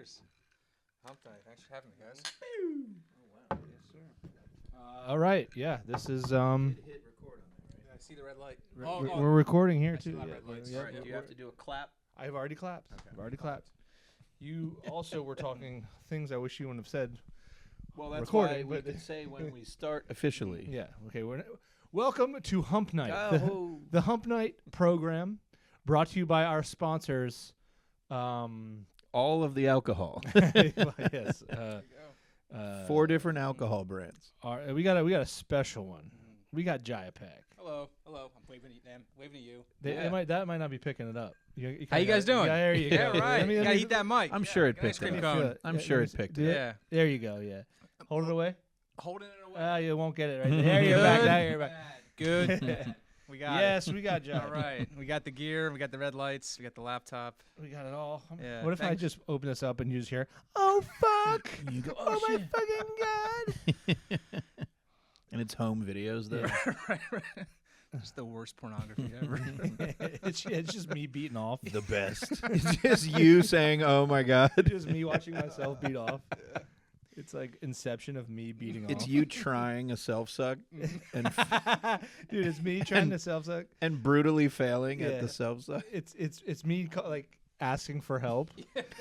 Cheers. Hump night. Thanks for having me, guys. Oh wow. Yes, sir. All right. Yeah. This is Hit record on there, right? Yeah, I see the red light. we're recording here I see too. a lot of Yeah, red lights. yeah, All right. Do you have to do a clap? I've already clapped. Okay. I've already clapped. You also were talking things I wish you wouldn't have said. Well, that's Recording, why we but- can say when we start officially. Yeah. Okay. Welcome to Hump Night, Oh. the Hump Night program, brought to you by our sponsors. All of the alcohol. Yes. 4 different alcohol brands. We got a special one. We got Jiah Peck. Hello. I'm waving at them. Waving at you. That might not be picking it up. How you guys doing? Yeah, there you Yeah, go. right. Let me- You let gotta me- eat that mic. I'm sure it get an ice picked cream it cone. up. I'm sure it picked it up. Yeah. There you go. Yeah. Hold it away. Holding it away. You won't get it right there. You're back. Now you're back. Good. We got Yes, it. we got Jiah. All right. We got the gear. We got the red lights. We got the laptop. We got it all. Yeah, What if I thanks. just open this up and you just hear, "Oh fuck! You go, oh my fucking god!" And it's home videos, though. right. Just the worst pornography ever. it's just me beating off. The best. It's just you saying, oh, my God. Just me watching myself beat off. It's like Inception of me beating It's off. you trying a self-suck and Dude, it's me trying to self-suck. and brutally failing Yeah. at the self-suck. It's me like asking for help,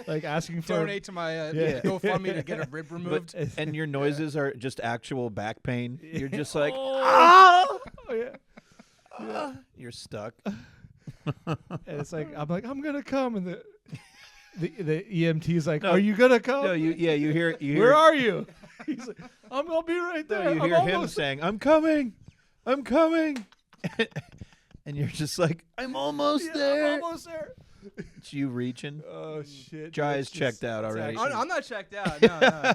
like asking for Donate to my Yeah. GoFundMe to get a rib removed. And your noises are just actual back pain. You're just like, oh yeah. you're stuck. And it's like I'm gonna come, and the EMT's like, No. are you gonna come? No, you hear Where are you? He's like, I'm gonna be right there. No, you I'm hear him almost- saying, I'm coming. And you're just like, I'm almost Yeah, there. I'm almost there. It's you reaching. Oh shit. Jai dude, is it's checked just- out it's already. actually- I'm not checked out. No.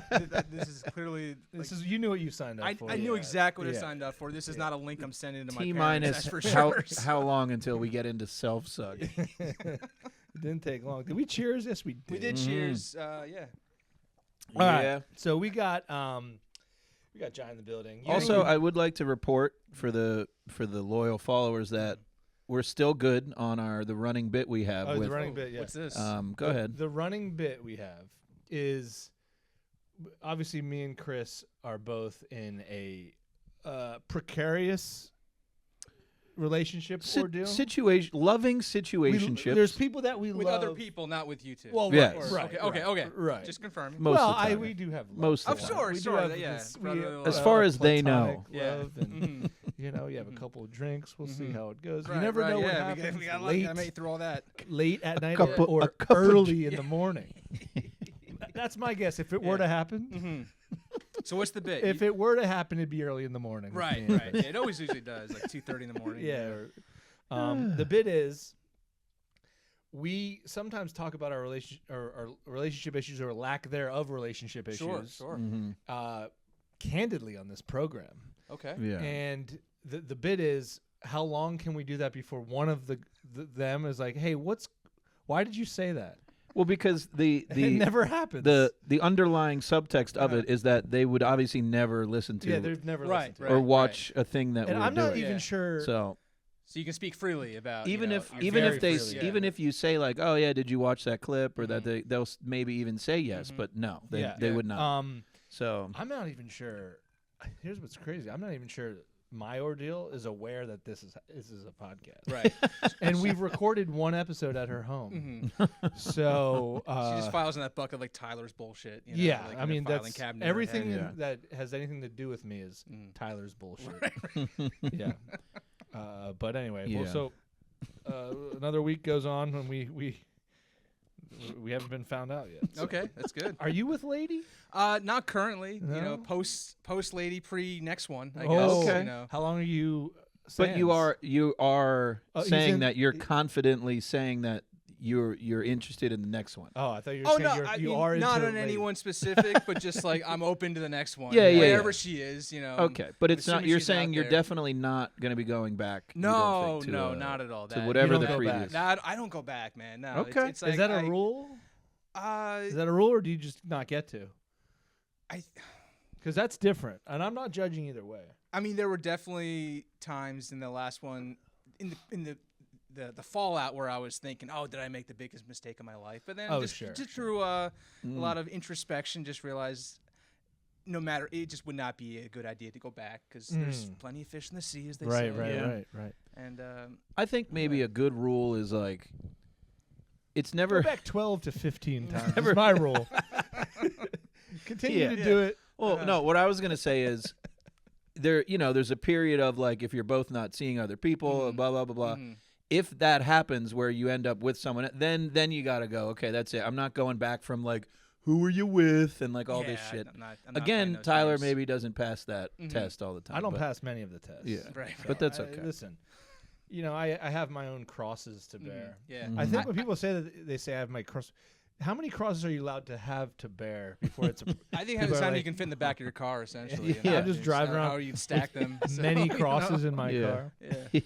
This is clearly. This is you knew what you signed up I for. knew exactly what Yeah. I signed up for. This is not a link I'm sending to my T parents. minus That's for sure. how long until we get into self-suck? It didn't take long. Did we cheers? Yes, we did. We did cheers. Yeah. All right. Yeah. So we got Jai in the building. You Also, know- I would like to report for the loyal followers that we're still good on the running bit we have. the with, running bit. Yeah. What's this? Go ahead. The running bit we have is obviously me and Chris are both in a precarious relationship ordeal. Loving We- situationships. There's people that we with love. other people, not with you two. Well, Yes. right, Okay. right. Just confirming. Most well, of the time. we do have love. Most Oh, of the time. sure, We do sure. have Yeah. this- brotherly we- love. As far as they platonic know. Yeah. love and Mhm. you know, you have a couple of drinks. We'll see how it goes. Right, you never right, know what yeah, happens We got late, I made through all that. late at night couple- or a couple of early in the morning. That's my guess. If it were Yeah. to happen, Mm-hmm. So what's the bit? if it were to happen, it'd be early in the morning. Right. Yeah, it always usually does, like 2:30 in the morning. Yeah. The bit is, we sometimes talk about our relationship issues or lack thereof relationship issues. Sure. Mhm. Candidly on this program. Okay. Yeah. And the bit is, how long can we do that before one of them is like, hey, why did you say that? Well, because the It never happens. the underlying subtext of it is that they would obviously never listen to yeah, they've never Right, listened to right. it. or watch a thing that And we're I'm not doing. even Yeah. sure. So So you can speak freely about even your even very if they freely, yeah. even if you say like, oh yeah, did you watch that clip, or that they'll maybe even say yes, but no, they would not. So I'm not even sure. Here's what's crazy. I'm not even sure my ordeal is aware that this is a podcast. right. And we've recorded one episode at her home. So She just files in that bucket like Tyler's bullshit. You know, yeah, like I in mean the filing that's cabinet in her everything head. that has anything to do with me is Tyler's bullshit. Yeah. But anyway, Yeah. well, so another week goes on when we haven't been found out yet. So. Okay, that's good. Are you with Lady? Not currently. No? You know, post lady pre next one. I Oh, guess. okay. You know. How long are you? but you sans? are he's saying in- that you're confidently saying that you're interested in the next one. Oh, I thought you were Oh saying no, you I are mean, not into on Lady. anyone specific, but just like I'm open to the next one. Yeah, yeah, Wherever yeah. she is, you know. Okay, but it's not. assuming You're she's saying out you're there. definitely not going to be going back. you don't No, think, no, not at all. to That- whatever You the don't go back. previous. Nah, I don't go back, man. No. Okay. It's like Is that a rule? Is that a rule, or do you just not get to? Because that's different, and I'm not judging either way. I mean, there were definitely times in the last one, in the the fallout where I was thinking, oh, did I make the biggest mistake of my life? But then just through a lot of introspection, just realized no matter, it just would not be a good idea to go back because there's plenty of fish in the sea, as they say. Right. And I think maybe a good rule is like, it's never go back 12 to 15 times. That's my rule. Continue to do it. Well, no, what I was gonna say is there's a period of like if you're both not seeing other people, blah blah blah blah. If that happens where you end up with someone, then you gotta go. Okay, that's it. I'm not going back from like who were you with and like all this shit. I'm not Again, Tyler games. maybe doesn't pass that test all the time. I don't pass many of the tests. Yeah, right. But that's okay. Listen, I have my own crosses to bear. Yeah. I think when people say that, they say I have my cross. How many crosses are you allowed to have to bear before it's a I think how many you can fit in the back of your car, essentially. I'm just driving around. How you stack them. many crosses in my car. Yeah.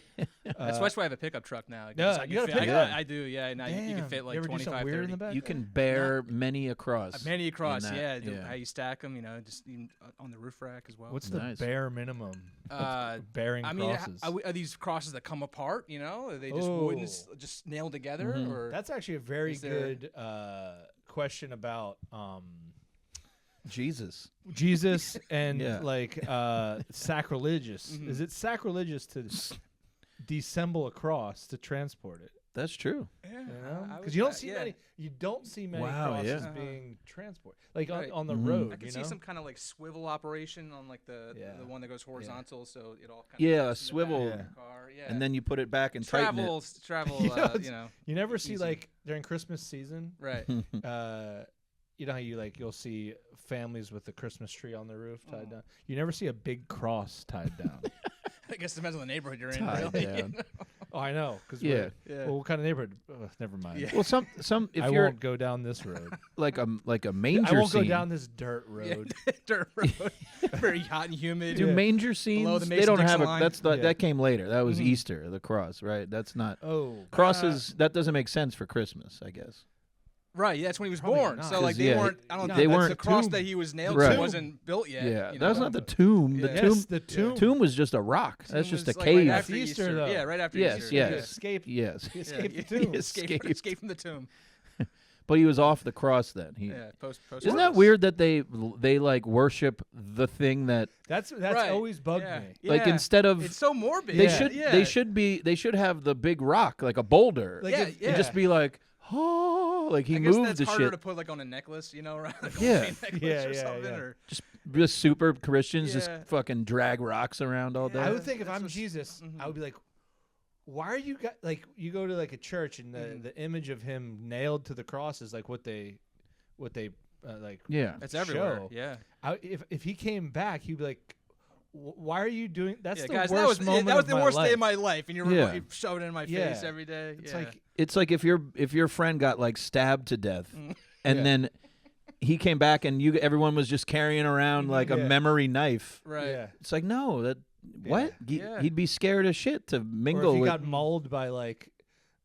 That's why I have a pickup truck now. Yeah, you got a pickup? I do, yeah. And you can fit like you ever do 25, something weird 30. in the back? You can bear many across. Many across, that, How you stack them, just even on the roof rack as well. What's the bare minimum of bearing crosses? Are these crosses that come apart, Are they just wooden, just nailed together? Or That's actually a very good question about Jesus and like sacrilegious. Is it sacrilegious to dissemble a cross to transport it? That's true. Because you don't see many. You don't see many crosses being transported, like on the road. I can see some kind of like swivel operation on like the one that goes horizontal, so it all kind of a swivel, car. And then you put it back and tighten it. Travel. You never see like during Christmas season, right? You know how you'll see families with the Christmas tree on the roof tied down. You never see a big cross tied down. I guess it depends on the neighborhood you're in. Tied Really. down. Oh, I know. Cause well, what kind of neighborhood? Never mind. Yeah. Well, some if I you're won't go down this road. like a manger I won't scene. go down this dirt road. Dirt road. Very hot and humid. Do manger scenes? They don't have line. that came later. That was Easter, the cross, right? That's not. Crosses. That doesn't make sense for Christmas, I guess. Right, that's when he was Probably born. not. So like they weren't. I don't they think weren't the cross tomb. that he was nailed Right. to wasn't built yet. Yeah, that was not the tomb. The tomb. tomb was just a rock. That's just a was, like, cave. Right after Easter, Easter, though. Yeah, right after Yes, Easter. yes. You escaped. Yes, He escaped the tomb. Escape from the tomb. but he was off the cross then. Post. Isn't that weird that they like worship the thing that That's Right. always bugged Yeah. me. like instead of It's so morbid. they Yeah. should they should have the big rock like a boulder Like Yeah, and just be like like he I guess moved that's the harder shit. to put like on a necklace, around like Yeah. a chain necklace or something. Or Just super Christians just Yeah. fucking drag rocks around all day. I would think if That's I'm what's- Jesus, I would be like, why are you guys like? You go to like a church and the image of him nailed to the cross is like what they like. Yeah. It's everywhere. show. Yeah. If he came back, he'd be like, why are you doing? That's Yeah, the guys, worst moment. that was of the my worst life. day of my life, and you're Yeah. shoving it in my Yeah. face every day. It's Yeah. like It's like if your friend got like stabbed to death and Yeah. then he came back and everyone was just carrying around like a Yeah. memory knife. right. yeah. It's like no, that what? Yeah. He'd be scared as shit to Or mingle if he with. got mauled by like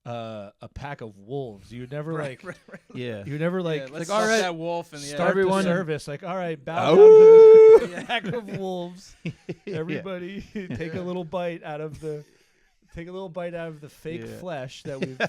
a pack of wolves, you'd never like. Right. Yeah. You never like, Yeah, let's all stuff right, that wolf and start everyone- the service like, all right, bow Oh. down to the pack of wolves. Everybody take a little bite out of the fake Yeah. flesh that we've.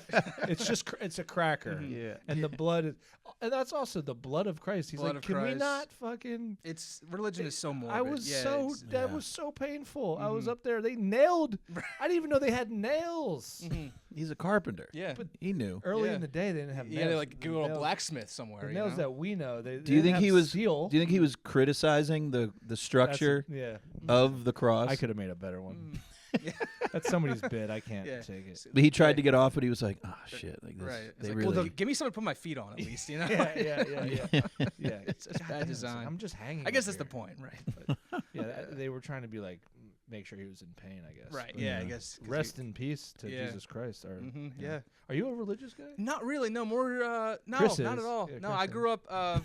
It's a cracker. Yeah. And the blood is, and that's also the blood of Christ. He's Blood like, of can we Christ. not fucking? It's religion is so morbid. I was Yeah, that was so painful. I was up there. They nailed. I didn't even know they had nails. He's a carpenter. Yeah. But He knew. early Yeah. in the day, they didn't have nails. Yeah, like The go to a nails- blacksmith somewhere. The you nails know? that we know. They Do you think didn't he have was? seal. Do you think he was criticizing the structure Yeah. of the cross? I could have made a better one. That's somebody's bid. I can't Yeah. take it. But he tried to get off it. He was like, "Oh shit!" Like this. Right. It's They like, really. well, give me something to put my feet on at least, Yeah. Yeah. It's just God bad damn, design. I'm just hanging. I guess up that's the here. point, right? But, They were trying to be like, make sure he was in pain. I guess. right. But Yeah. I guess. 'cause Rest in peace to Yeah. Jesus Christ. Or, Yeah. Are you a religious guy? Not really. No more. No, Chris not is. at all. Yeah, No, Chris I is. grew up.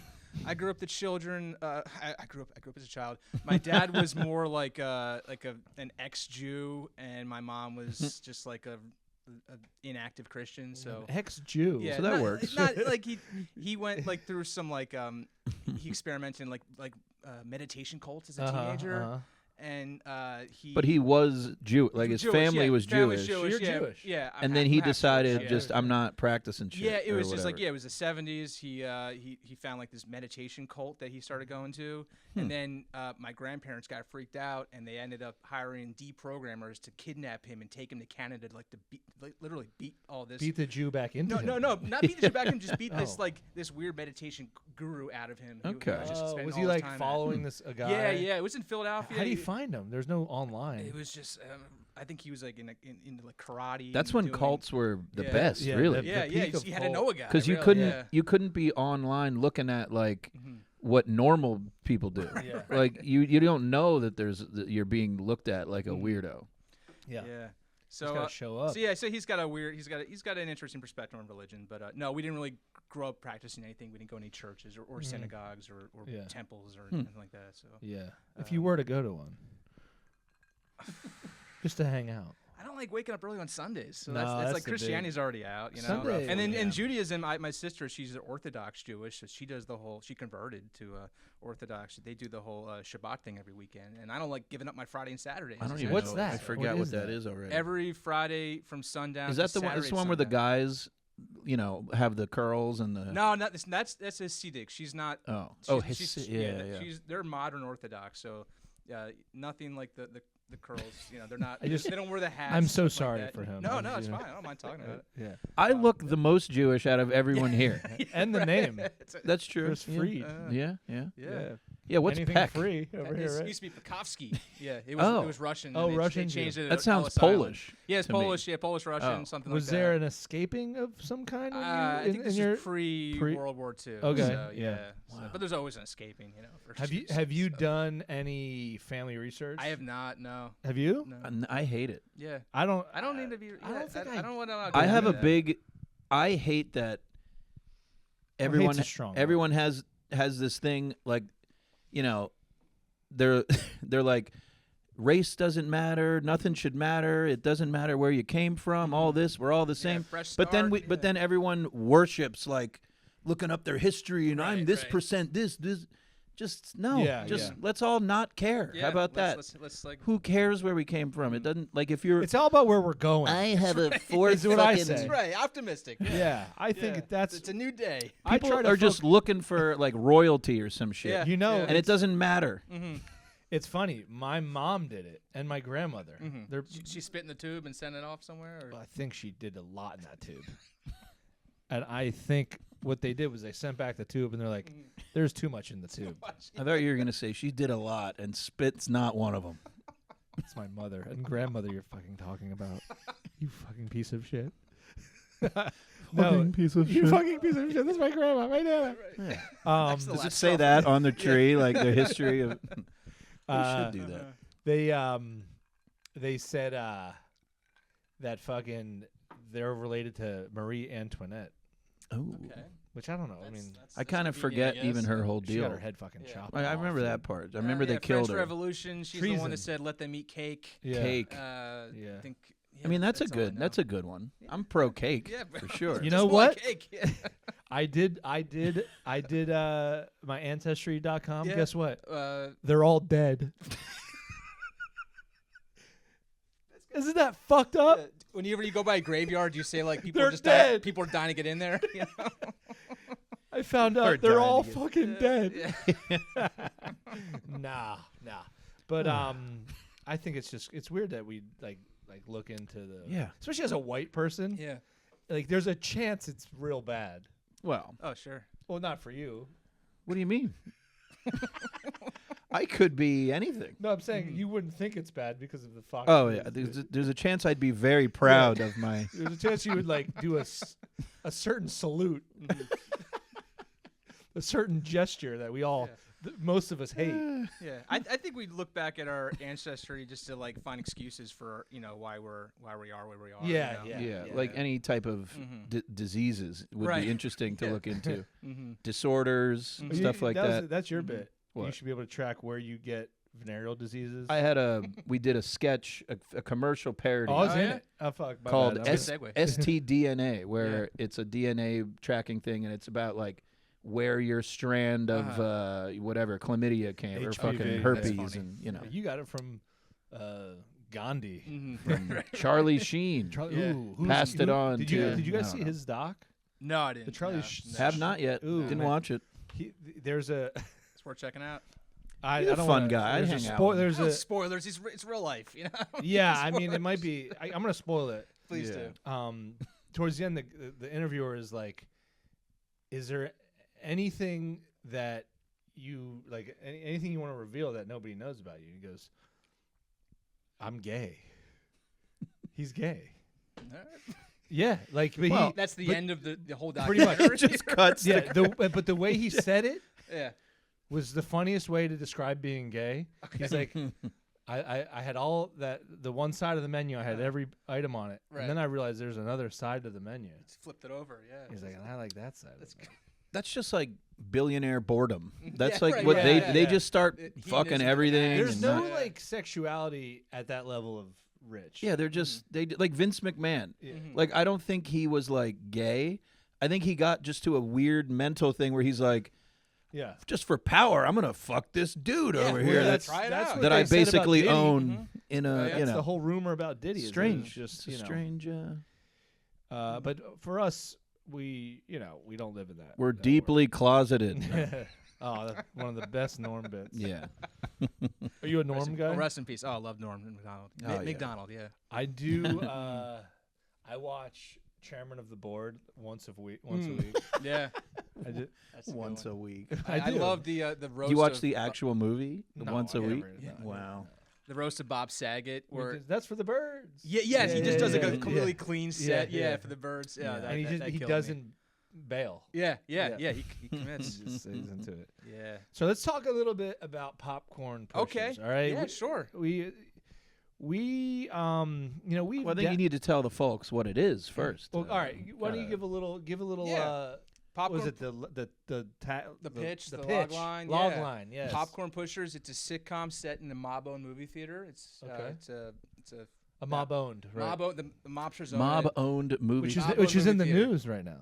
I grew up the children. I grew up as a child. My dad was more like an ex-Jew, and my mom was just like a inactive Christian. So Ex-Jew. yeah, So that not, works. Not like he went like through some like he experimented in like meditation cults as a teenager. and But he was Jew. Like his family was Jewish. You're Jewish. Yeah. And then he decided, Jewish, I'm not practicing shit. Yeah, it was or just whatever. it was the 70s. He found like this meditation cult that he started going to, and then my grandparents got freaked out, and they ended up hiring deprogrammers to kidnap him and take him to Canada to literally beat all this. Beat the Jew back into him. No, not beat the Jew back in. Just beat this weird meditation guru out of him. Okay. Was he like following this a guy? Yeah. It was in Philadelphia. How do you find him? There's no online. It was just. I think he was like into like karate. That's when cults were the best, really. You had to know a guy because you couldn't be online looking at like what normal people do. Like you don't know that you're being looked at like a weirdo. Yeah. So he's gotta show up. So he's got an interesting perspective on religion, but no, we didn't really grow up practicing anything. We didn't go to any churches or synagogues or temples or anything like that. So if you were to go to one, just to hang out. I don't like waking up early on Sundays. So No, that's that's like Christianity's already out, you know. Sunday, and then in Judaism, my sister, she's Orthodox Jewish, so she does she converted to Orthodox. They do the whole Shabbat thing every weekend, and I don't like giving up my Friday and Saturdays. I don't even What's know. that? I forgot what that is already. Every Friday from sundown. Is that to the one? Saturday This one where the sundown. guys, have the curls and the. No, not this. That's a Hasidic. She's not. They're modern Orthodox, so nothing like the curls. They're not. They don't wear the hats. I'm so like sorry that. for him. No, it's fine. I don't mind talking about it. Yeah. I look the most Jewish out of everyone here. And the name. That's true. Chris Fried. Yeah. What's Anything Peck? free over here, It right? used to be Pekovsky. Yeah, it was Russian. Oh, and Russian They changed it. That sounds Ellis Island. Polish. Yeah, it's to me. Polish. Yeah, Polish Russian, something like that. Was there an escaping of some kind? I think this is pre-World War II. Okay, So, yeah. So, but there's always an escaping, for Have you done any family research? I have not. No. Have you? No. I hate it. Yeah. I don't need to be. Yeah, I don't want to. I have a big. I hate that. Everyone. Hate's a strong everyone has this thing like, they're like, race doesn't matter, nothing should matter, it doesn't matter where you came from, all this, we're all the same. But then everyone worships like looking up their history and I'm this percent this. Just let's all not care. Yeah, How about that? Let's like. Who cares where we came from? It doesn't like if you're. It's all about where we're going. I have a fourth. Is what I fucking- say. That's right. Optimistic. Yeah, I think it's a new day. People are just looking for like royalty or some shit. Yeah. And it doesn't matter. Mm-hmm. It's funny. My mom did it, and my grandmother. Mm-hmm. She spit in the tube and sent it off somewhere. Or? I think she did a lot in that tube. And I think what they did was they sent back the tube, and they're like, "There's too much in the tube." I thought you were gonna say she did a lot, and spit's not one of them. It's my mother and grandmother you're fucking talking about. You fucking piece of shit. Piece of You fucking piece of shit. That's my grandma, my nana. Yeah. Does it say that on the tree, like the history of? We should do that. They said that fucking they're related to Marie Antoinette. Oh, Okay. Which I don't know. I kind of forget even her whole She deal. got her head fucking chopped. I remember that part. I remember they French killed her. Revolution. She's the one that said, "Let them eat cake." Yeah. Cake. I think. I mean, that's a all I good. know. That's a good one. I'm pro cake. Yeah, for sure. You know Just more what? Cake. I did my Ancestry.com. Yeah. Guess what? They're all dead. Isn't that fucked up? Whenever you go by a graveyard, you say like people They're are just dead. people are dying to get in there. You know? I found out they're all fucking dead. Yeah. Nah. But I think it's weird that we like look into the especially as a white person. Yeah. Like there's a chance it's real bad. Well, Oh sure. Well, not for you. what do you mean? I could be anything. No, I'm saying you wouldn't think it's bad because of the Fox. Oh News. yeah, there's a chance I'd be very proud of my. There's a chance you would like do a certain salute, a certain gesture that we all, most of us hate. Yeah. I think we look back at our ancestry just to like find excuses for why we are where we are. Yeah, you know? Yeah, like any type of diseases would Right. be interesting to look into. Mm-hmm. Disorders, stuff like that. That's your bit. You What? should be able to track where you get venereal diseases. We did a sketch, a commercial parody I was Oh, in yeah? it. Oh fuck. my called bad. That was- segue. STDNA, where it's a DNA tracking thing, and it's about like where your strand of whatever chlamydia came or HPV. fucking herpes, and you know. You got it from Gandhi. Mm-hmm. Charlie Sheen passed it on. Did you guys see his doc? No, I didn't. The Charlie Have not yet. Didn't watch it. There's a. It's worth checking out. He's a fun guy. I'd hang out. There's a spoilers. It's real life, you know. Yeah, I mean, it might be. I'm gonna spoil it. Please do. Towards the end, the interviewer is like, "Is there anything that you like? Anything you want to reveal that nobody knows about you?" He goes, "I'm gay." He's gay. Yeah, like, but that's the end of the whole pretty documentary. much. Just cuts. Yeah, but the way he said it, yeah, was the funniest way to describe being gay. Okay. He's like, I had all that, the one side of the menu, I had every item on it. Right. And then I realized there's another side to the menu. It's flipped it over, yeah. He's like, and I like that side. That's just like billionaire boredom. That's Yeah, like right, what yeah, they yeah. just start fucking Hedonism. everything. There's and no not- like sexuality at that level of rich. Yeah, they're just like Vince McMahon. Yeah. Like I don't think he was like gay. I think he got just to a weird mental thing where he's like, Yeah. just for power, I'm gonna fuck this dude over here. That's try it that's out. what that they I said about basically Diddy. own in a That's the whole rumor about Diddy. is that strange. it's just It's a strange. but for us, we don't live in that. We're that deeply closeted. world. Oh, that's one of the best Norm bits. Yeah. Are you a Norm Rest, guy? oh, rest in peace. Oh, I love Norm McDonald. Oh, yeah. McDonald, yeah. I do. I watch Chairman of the Board once a week. Yeah. I do. That's a good Once one. a week. I do. love the roast. Do you watch of, the actual movie No, once I a never- week? no, Wow. the roast of Bob Saget, where that's for the birds. yes, he just does like a yeah, completely clean set, yeah. for the birds. Yeah, Yeah. that, And he that, just that he killed me. doesn't bail. Yeah. Yeah. He commits. He just stays into it. Yeah. So let's talk a little bit about popcorn pushers. Okay. All right. Yeah, sure. We we Well, I think de- you need to tell the folks what it is first. Well, all right. Why don't you give a little Yeah. what was Popcorn. it The pitch, the pitch. log line, Log yeah. line, yes. Popcorn Pushers. It's a sitcom set in a mob-owned movie theater. It's Okay. it's a a mob owned, right? mob-owned. The mobsters own it. Mob-owned movie. Which is in the movie theater. news right now.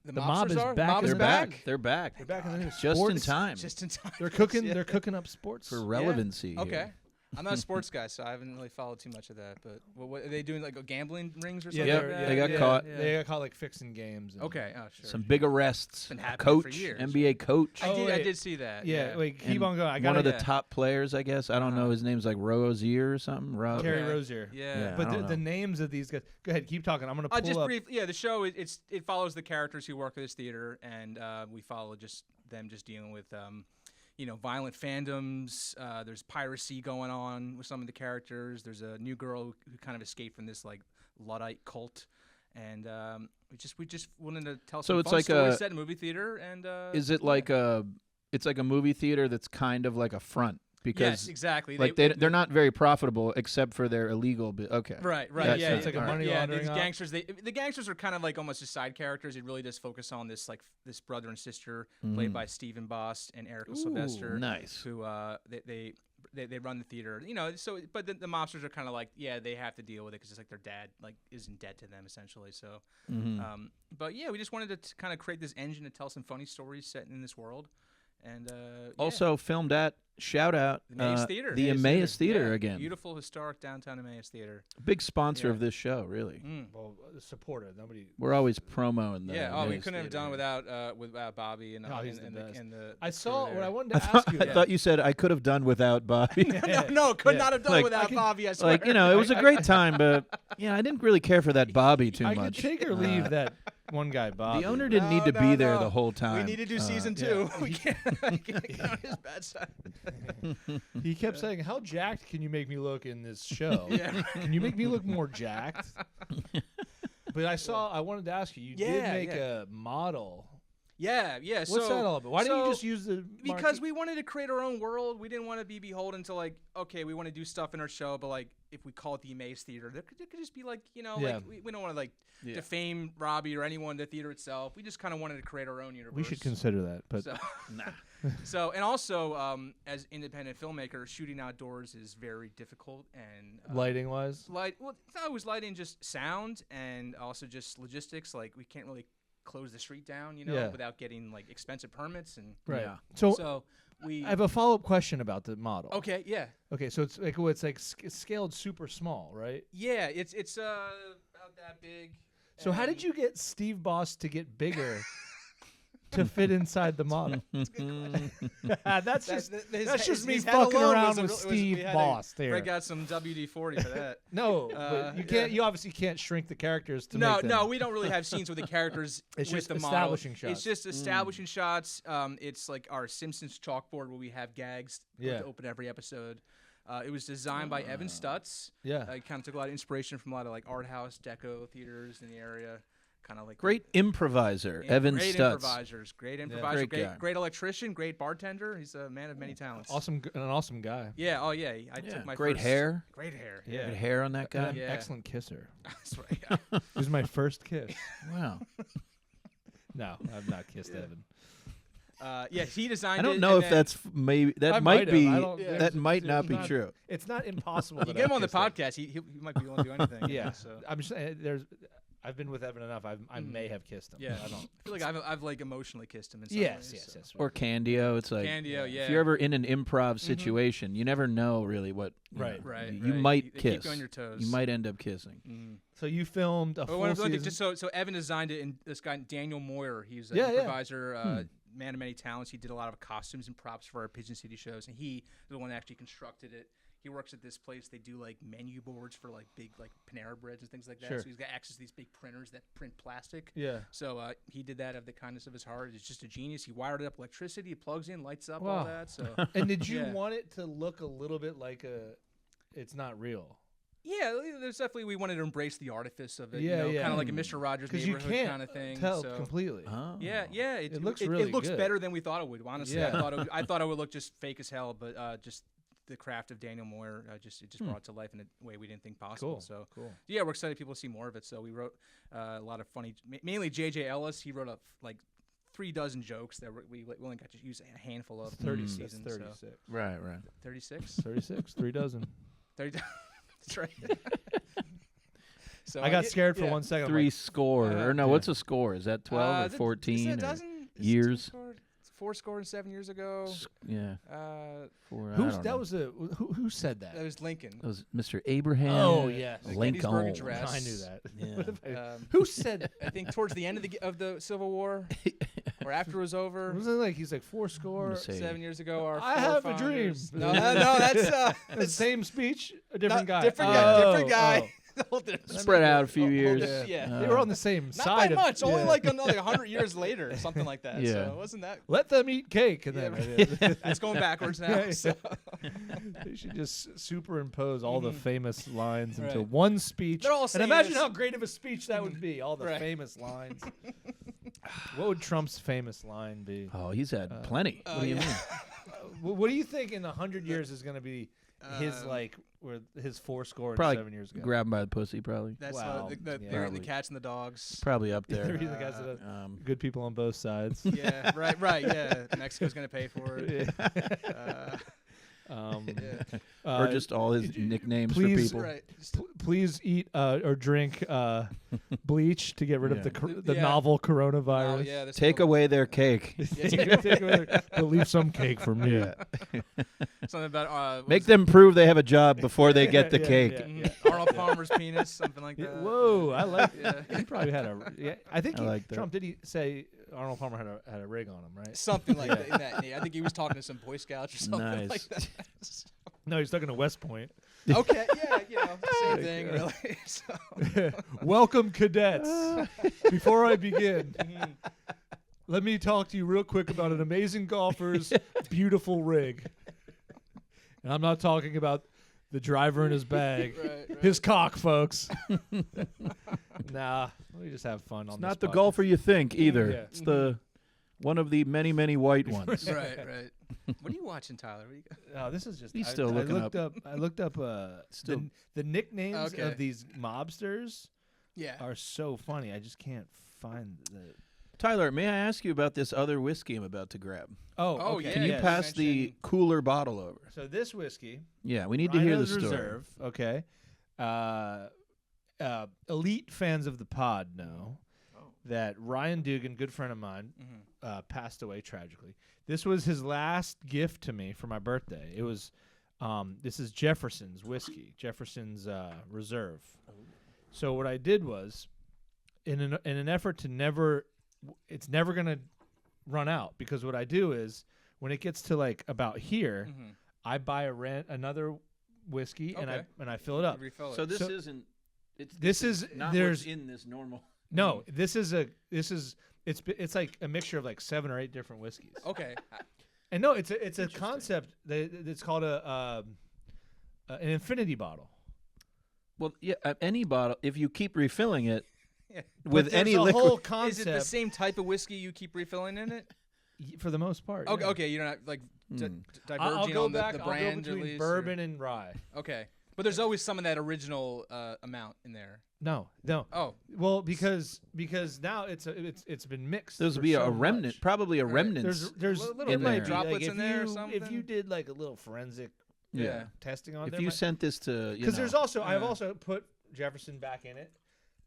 The mob mobsters is are? back Mob in is the They're back. back. They're back. They're back in the news. Just Sports, in time Just in time. They're cooking. Yeah. They're cooking up sports for relevancy. Okay. here. I'm not a sports guy, so I haven't really followed too much of that. But what are they doing? Like gambling rings or Yeah, something? Yep, like that? they got caught. They got caught like fixing games. and- Okay. Oh, sure. Some big arrests. Been happening Coach, for years. NBA coach. Oh, I wait. did see that. Yeah. Wait. Keep and on going. I got one of the yeah. top players, I guess. I don't know. His name's like Rozier or something. Kerry Okay. Rozier. Yeah. Yeah. But I don't the know. names of these guys. Go ahead. Keep talking. I'm gonna pull Just up. brief. Yeah, the show it follows the characters who work at this theater, and we follow just them dealing with violent fandoms. There's piracy going on with some of the characters. There's a new girl who kind of escaped from this like Luddite cult, and we just wanted to tell So some it's fun like stories a- set in a movie theater. And Is it like it's like a movie theater that's kind of like a front because yes, exactly. like they're not very profitable except for their illegal okay. Right, That's yeah. it. It's like a money yeah, laundering these op. gangsters. The gangsters are kind of like almost just side characters. It really does focus on this this brother and sister played by Stephen Boss and Erica Sylvester. Nice. Who they run the theater. So but the mobsters are kind of like they have to deal with it because it's like their dad like is in debt to them essentially. So, but yeah, we just wanted to kind of create this engine to tell some funny stories set in this world. And Also filmed at shout out the Emmaus Theater. the Emmaus Theater Yeah, again. Beautiful historic downtown Emmaus Theater. Big sponsor Yeah. of this show, really. Well, supporter. Nobody. We're always promoing the Yeah. Oh, we Emmaus couldn't have Theater. done without Bobby and Oh, he's and the the best. and the. I crew saw there. what I wanted to ask you. I thought you said I could have done without Bobby. No, could Yeah. not have done Like- without Bobby. I swear. Like, it was a great time, but I didn't really care for that Bobby too I could much. take or leave that one guy, Bob. The owner didn't need to No, be there no. the whole time. we need to do season yeah. 2. We can't get on his bad side. He kept saying, "How jacked can you make me look in this show? Yeah. Can you make me look more jacked?" But I wanted to ask you. You did Yeah, make yeah. a model. Yeah. What's so, that all about? Why didn't you so- just use the? Because we wanted to create our own world. We didn't want to be beholden to we want to do stuff in our show, but if we call it the Emmaus Theater, there could just be Yeah. we don't want to defame Robbie or anyone, the theater itself. We just kind of wanted to create our own universe. We should consider that, but So, So and also, as independent filmmakers, shooting outdoors is very difficult and lighting wise, it's not always lighting, just sound and also just logistics. Like we can't really close the street down, you know, without getting like expensive permits and So I have a follow-up question about the model. Okay, yeah. Okay, so it's like scaled super small, right? Yeah, it's about that big. So how did you get Steve Boss to get bigger to fit inside the model? That's just me fucking around with Steve Boss there. I got some WD-40 for that. No, but you can't. You obviously can't shrink the characters to make them. No, we don't really have scenes with the characters. It's with just the establishing model. shots. It's just establishing shots. It's like our Simpsons chalkboard where we have gags to open every episode. It was designed by Evan Stutz. Yeah, Kind of took a lot of inspiration from a lot of like art house deco theaters in the area. Kind of like great improviser, Evan Stutz. Great improviser, great electrician, great bartender. He's a man of many talents. An awesome guy. Yeah. Oh yeah. I took my great hair. Great hair. Yeah. Good hair on that guy. An excellent kisser. That's right. It was my first kiss. Wow. No, I've not kissed Evan. He designed. I don't know if that's maybe that might be that might not be true. It's not impossible. You get him on the podcast. He might be willing to do anything. Yeah. So I'm just I've been with Evan enough. I may have kissed him. Yeah. I don't. I feel like I've like emotionally kissed him in some yes, ways. yes, yes. Or Candio. It's like Candio. If you're ever in an improv situation, you never know really what. Right. You might kiss. Keep you on your toes. You might end up kissing. So you filmed a full season. So Evan designed it, and this guy Daniel Moyer, he's an improviser, man of many talents. He did a lot of costumes and props for our Pigeon City shows, and he the one that actually constructed it. He works at this place. They do like menu boards for like big like Panera breads and things like that. Sure. So he's got access to these big printers that print plastic. Yeah. So he did that of the kindness of his heart. He's just a genius. He wired it up electricity. It plugs in, lights up, all that. So. And did you want it to look a little bit like it's not real? Yeah, there's definitely we wanted to embrace the artifice of it. Yeah, kind of like a Mr. Rogers neighborhood kind of thing. Tell completely. Oh. Yeah. It looks really it looks good. better than we thought it would. Honestly, Yeah. I thought it would look just fake as hell, but just the craft of Daniel Moyer it just brought it to life in a way we didn't think possible. Cool. So cool. Yeah, we're excited people to see more of it. So we wrote a lot of funny, mainly J.J. Ellis. He wrote like 3 dozen jokes that we only got to use a handful of 30 seasons. 36. So. Right. 36. 36. 3 dozen. 30. That's right. So I got scared for 1 second. 3 score. Or no, what's a score? Is that 12 or 14? Is it a dozen? Years? 407 years ago. Yeah. Who said that? That was Lincoln. That was Mr. Abraham. Oh yes, Lincoln. Dress. I knew that. Yeah. Who said that? I think towards the end of the Civil War, or after it was over. Wasn't it like he's like 7 years ago? Our I have a dream. No, that's the same speech, a different guy. Different guy. Spread out a few years. Yeah. They were on the same Not side. Not by much. Only like another 100 years later, something like that. Yeah. So it wasn't that. Let them eat cake, and then that's going backwards now. So. They should just superimpose all the famous lines into Right. one speech. They're all and saying imagine this. how great of a speech that would be. All the famous lines. What would Trump's famous line be? Oh, he's had plenty. What do you mean? What do you think in 100 years is going to be his his 4 probably 7 years ago? Grab him by the pussy, probably. That's Probably. the cats and the dogs. Probably up there. They're the guys that have good people on both sides. Yeah, right. Yeah, Mexico's gonna pay for it. Or just all his nicknames for please, people. Right. Please eat or drink bleach to get rid of the Yeah. novel coronavirus. Oh, yeah, Take away their cake. Take away but leave some cake for me. Something about Make them prove they have a job before they get the cake. Arnold Palmer's penis, something like that. Whoa, I like that. He probably had a. Yeah, I think that. Trump did he say Arnold Palmer had a rig on him, right? Something like that. I think he was talking to some Boy Scouts or something Nice. like that. No, he's talking to West Point. Okay, yeah, same thing, really. So. Welcome, cadets. Before I begin, let me talk to you real quick about an amazing golfer's beautiful rig. And I'm not talking about the driver in his bag. Right. His cock, folks. Nah, let me just have fun on this. Not the golfer you think either. Yeah. It's the one of the many, many white ones. Right. What are you watching, Tyler? This is just. He's still looking up. I looked up the nicknames of these mobsters. Yeah. Are so funny. I just can't find the. Tyler, may I ask you about this other whiskey I'm about to grab? Oh, okay. Can you pass the cooler bottle over? So this whiskey. Yeah, we need to hear the story. Reserve, okay. Elite fans of the pod know that Ryan Dugan, good friend of mine, passed away tragically. This was his last gift to me for my birthday. It was, this is Jefferson's whiskey, Jefferson's Reserve. Oh. So what I did was, in an effort to it's never gonna run out, because what I do is when it gets to like about here, I buy another whiskey and I fill it up. So this isn't. This is not what's in this normal. No, it's like a mixture of like 7 or 8 different whiskeys. Okay. And no, it's a concept that's called an infinity bottle. Well, yeah, any bottle, if you keep refilling it with but any a liquid. Whole concept, is it the same type of whiskey you keep refilling in it? For the most part. Okay, yeah. okay, you're not like diverging I'll go on back, the brand I'll go between at least, bourbon and rye. Okay. But there's always some of that original amount in there. No. Oh. Well, because now it's been mixed. There's be a remnant, much. probably a remnant. There's little in there. droplets like in there or something. If you did like a little forensic testing on if you sent this to, because there's also I've also put Jefferson back in it,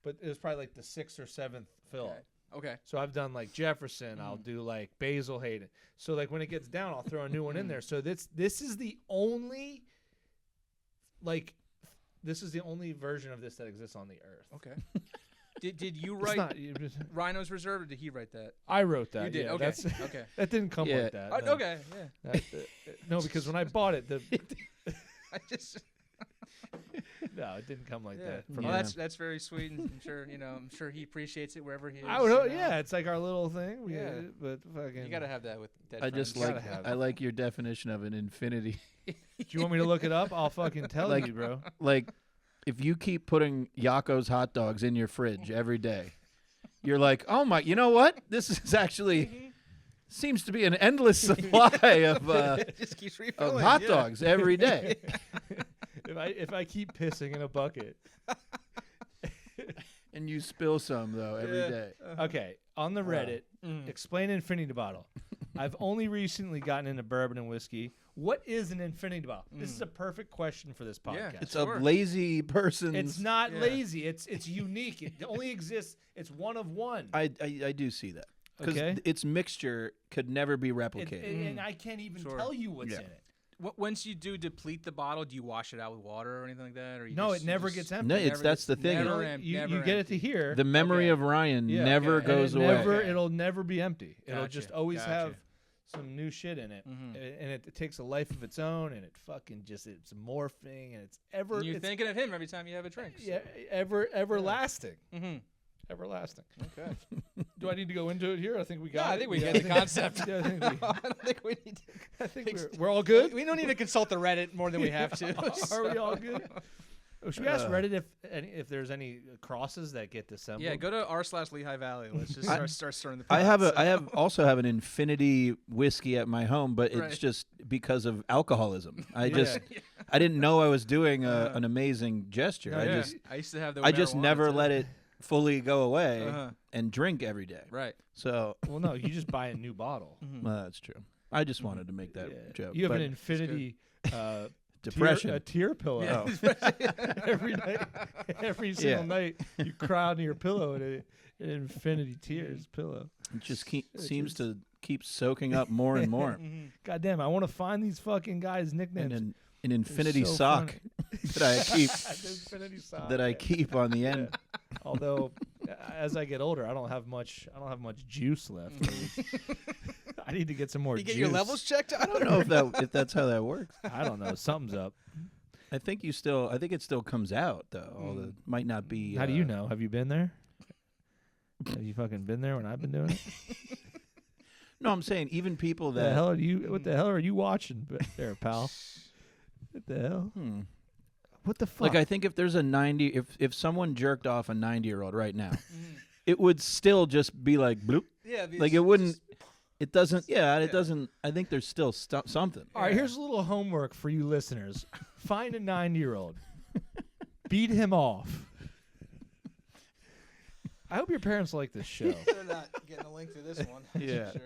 but it was probably like the 6th or 7th fill. Okay. So I've done like Jefferson. I'll do like Basil Hayden. So like when it gets down, I'll throw a new one in there. So this is the only this is the only version of this that exists on the earth. Okay. Did you write Rhino's Reserve, or did he write that? I wrote that. You did. Yeah, okay. Okay. That didn't come like that. No. Okay. Yeah. No, because when I bought it, I just. No, it didn't come like that. Well, that's very sweet, and I'm sure he appreciates it wherever he is. I would hope, yeah, it's like our little thing. But fucking, you gotta have that with dead I friends. just I like your definition of an infinity. Do you want me to look it up? I'll fucking tell you, bro. Like, if you keep putting Yakko's hot dogs in your fridge every day, you're like, oh my, you know what? This is actually seems to be an endless supply of just keeps refilling, of hot dogs every day. If I keep pissing in a bucket. And you spill some, though, every day. Okay, on the Reddit, explain infinity bottle. I've only recently gotten into bourbon and whiskey. What is an infinity bottle? This is a perfect question for this podcast. Yeah, it's a lazy person. It's not lazy. It's unique. It only exists. It's one of one. I do see that. Because its mixture could never be replicated. And I can't even tell you what's in it. Once you do deplete the bottle, do you wash it out with water or anything like that? Or it never gets empty. No, that's the thing. You get it to here. The memory of Ryan never goes away. It'll never be empty. It'll just always have some new shit in it, and it takes a life of its own, and it fucking it's morphing, and it's ever. And you're thinking of him every time you have a drink. So. Yeah, everlasting. Mm-hmm. Everlasting. Okay. Do I need to go into it here? I think we got. I think we get the concept. I don't think we need to. I think we're all good. We don't need to consult the Reddit more than we have to. Are we all good? Should we ask Reddit if there's any crosses that get disassembled? Yeah, go to r/Lehigh Valley. Let's just start stirring the pot. I also have an infinity whiskey at my home, but it's just because of alcoholism. I didn't know I was doing an amazing gesture. I used to have the. I just never let it fully go away and drink every day. Right. So. Well, no, you just buy a new bottle. Well, that's true. I just wanted to make that joke. You have an infinity. Depression. A tear pillow. Yeah. Every night, every single night, you cry into your pillow and an infinity tears pillow. It just seems to keep soaking up more and more. God damn, I want to find these fucking guys' nicknames. And an infinity sock that I keep. Infinity sock, that I keep on the end. Although, as I get older, I don't have much juice left. I need to get some more. You get juice. your levels checked. I don't know if that's how that works. I don't know. Something's up. I think it still comes out though. Might not be. How do you know? Have you been there? Have you fucking been there when I've been doing it? No, I'm saying even people that. What the hell are you watching there, pal? What the hell? What the fuck? Like, I think if there's a 90, if someone jerked off a 90-year-old right now, it would still just be like bloop. Yeah. Like it wouldn't. It doesn't. Yeah, it doesn't. I think there's still something. All right, here's a little homework for you listeners. Find a 90-year-old. Beat him off. I hope your parents like this show. They're not getting a link to this one. Yeah. Sure.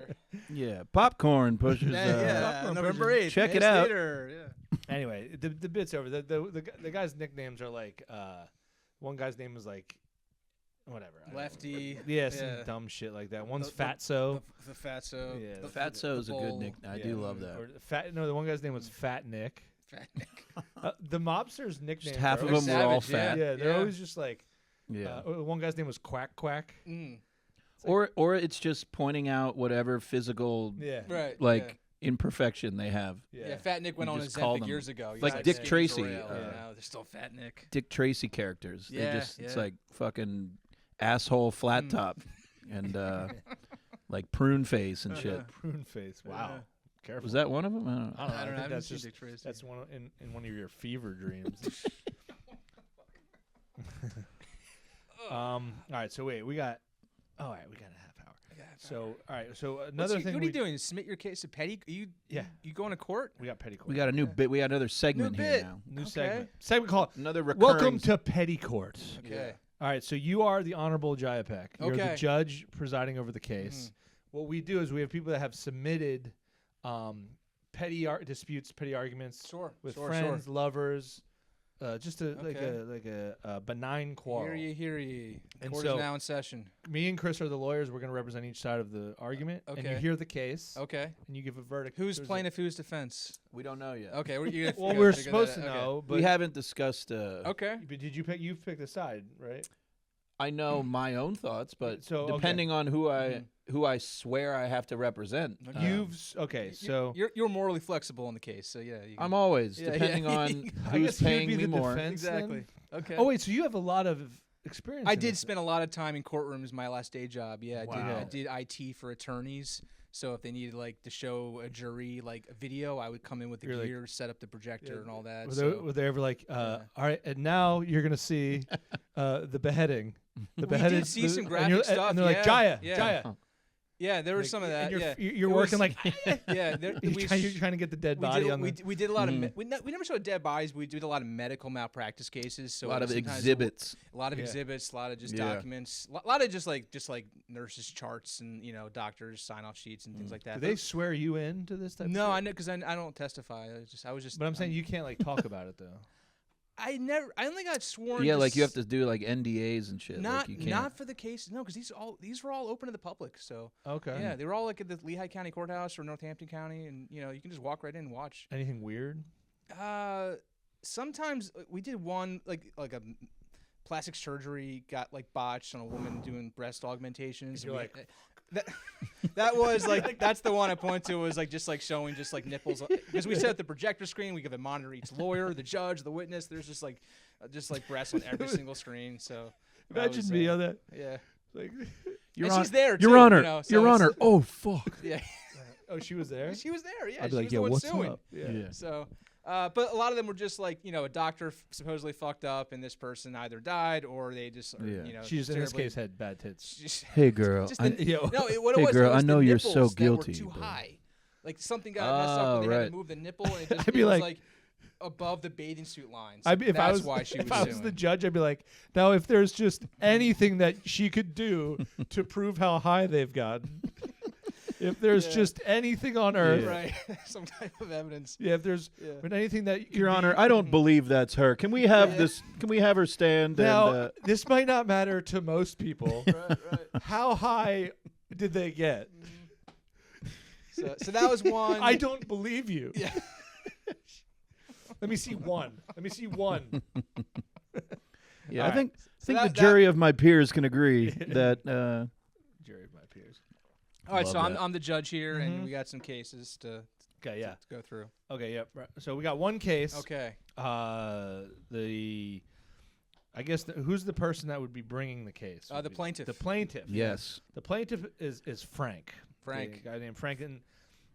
Yeah. Popcorn pushes. November 8th. Check it out. Anyway, the bit's over. The guy's nicknames are like, one guy's name is like whatever. Lefty. Yeah, some dumb shit like that. One's Fatso. The Fatso. Yeah, the Fatso is a good nickname. I do love that. Or the one guy's name was Fat Nick. Fat Nick. The mobsters' nicknames. Just half of them were all fat. Yeah, they're always just like. Yeah. One guy's name was Quack Quack. Or it's just pointing out whatever physical imperfection they have. Yeah, Fat Nick went on Ozempic years ago. Like Dick Tracy. They're still Fat Nick. Dick Tracy characters. Yeah, it's like fucking asshole flat top and like prune face and shit. Prune face. Wow. Careful. Was that one of them? I don't know. I that's just Dick Tracy. That's one in one of your fever dreams. All right, so wait, we got a half hour. So all right, so another thing. What are you doing? Submit your case to petty? You going to court? We got petty court. We got a new bit. We got another segment here now. New segment called another recurring. Welcome to Petty Court. Okay. Yeah. All right, so you are the Honorable Jiah Peck. You're the judge presiding over the case. What we do is we have people that have submitted petty disputes, petty arguments with friends, lovers. Just a benign quarrel. Hear ye. Court is now in session. Me and Chris are the lawyers. We're going to represent each side of the argument. Okay. And you hear the case. Okay. And you give a verdict. Who's plaintiff? Who's defense? We don't know yet. Okay. We're supposed to know, but we haven't discussed. Okay. But did you pick? You've picked a side, right? I know my own thoughts, but depending on who I swear I have to represent. So you're morally flexible in the case, so yeah. I'm always depending on who's paying me more. Exactly. Okay. Oh wait, so you have a lot of experience. I did spend a lot of time in courtrooms my last day job. Yeah, I did IT for attorneys. So if they needed like to show a jury like a video, I would come in with the gear, set up the projector and all that. Were they ever like, all right, and now you're gonna see the beheading. We did see some graphic stuff. And they're like, Jiah. Yeah, there was some of that. You're working like, you're trying to get the dead body on. We did a lot of. We never showed dead bodies. We did a lot of medical malpractice cases. So a lot of exhibits. A lot of exhibits. A lot of just documents. A lot of just like nurses' charts and doctors' sign-off sheets and things like that. Do they swear you in to this type? No, I know because I don't testify. I was just. But I'm saying you can't like talk about it though. I only got sworn. Yeah, like you have to do like NDAs and shit. Not like you can't. Not for the case. No, because these were all open to the public. So yeah, they were all like at the Lehigh County Courthouse or Northampton County, and you can just walk right in and watch. Anything weird? Sometimes we did one like a plastic surgery got like botched on a woman doing breast augmentations. You're like. That was like that's the one I point to was like just like showing just like nipples because we set up the projector screen. We give a monitor each lawyer, the judge, the witness. There's just like breasts on every single screen. So imagine me on that. Yeah, like she's there. Your Honor, Your Honor. Oh fuck. Yeah. Oh, she was there. She was there. Yeah. I'd be like, yeah, what's up? Yeah. So. But a lot of them were just like, a doctor supposedly fucked up and this person either died or they just, she's in this case had bad tits. Hey girl. I know you're so guilty. Too high. Like something got messed up and they had to move the nipple and it just was like above the bathing suit line. So if I was the judge, I'd be like, now if there's just anything that she could do to prove how high they've gotten. If there's just anything on earth, right? Some type of evidence. Yeah, if there's anything that Your Honor, I don't believe that's her. Can we have this? Can we have her stand? Now, and, this might not matter to most people. Right. How high did they get? So that was one. I don't believe you. Yeah. Let me see one. Yeah, I think the jury of my peers can agree that. Jury of my peers. All right, so I'm the judge here, and we got some cases to go through. Okay, yeah. Right. So we got one case. Okay. Who's the person that would be bringing the case? The plaintiff. The plaintiff. Yes. The plaintiff is Frank. Frank. A guy named Frank. And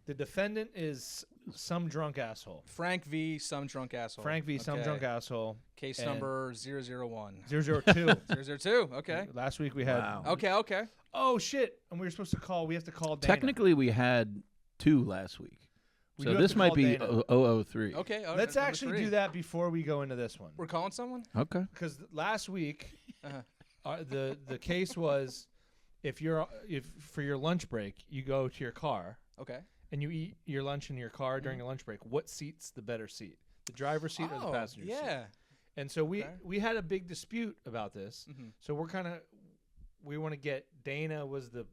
the defendant is some drunk asshole. Frank v. some drunk asshole. Some drunk asshole. Case number 001. 002. 002. Okay. Last week we had. Wow. Okay. Oh shit! And we were supposed to call. We have to call Dana. Technically, we had 2 last week. So this might be 003. Okay. Let's actually do that before we go into this one. We're calling someone? Okay. Because last week, the case was if for your lunch break you go to your car. Okay. And you eat your lunch in your car during your lunch break. What seat's the better seat? The driver's seat or the passenger seat? Yeah. And so we had a big dispute about this. So we're kind of we want to get Dana was the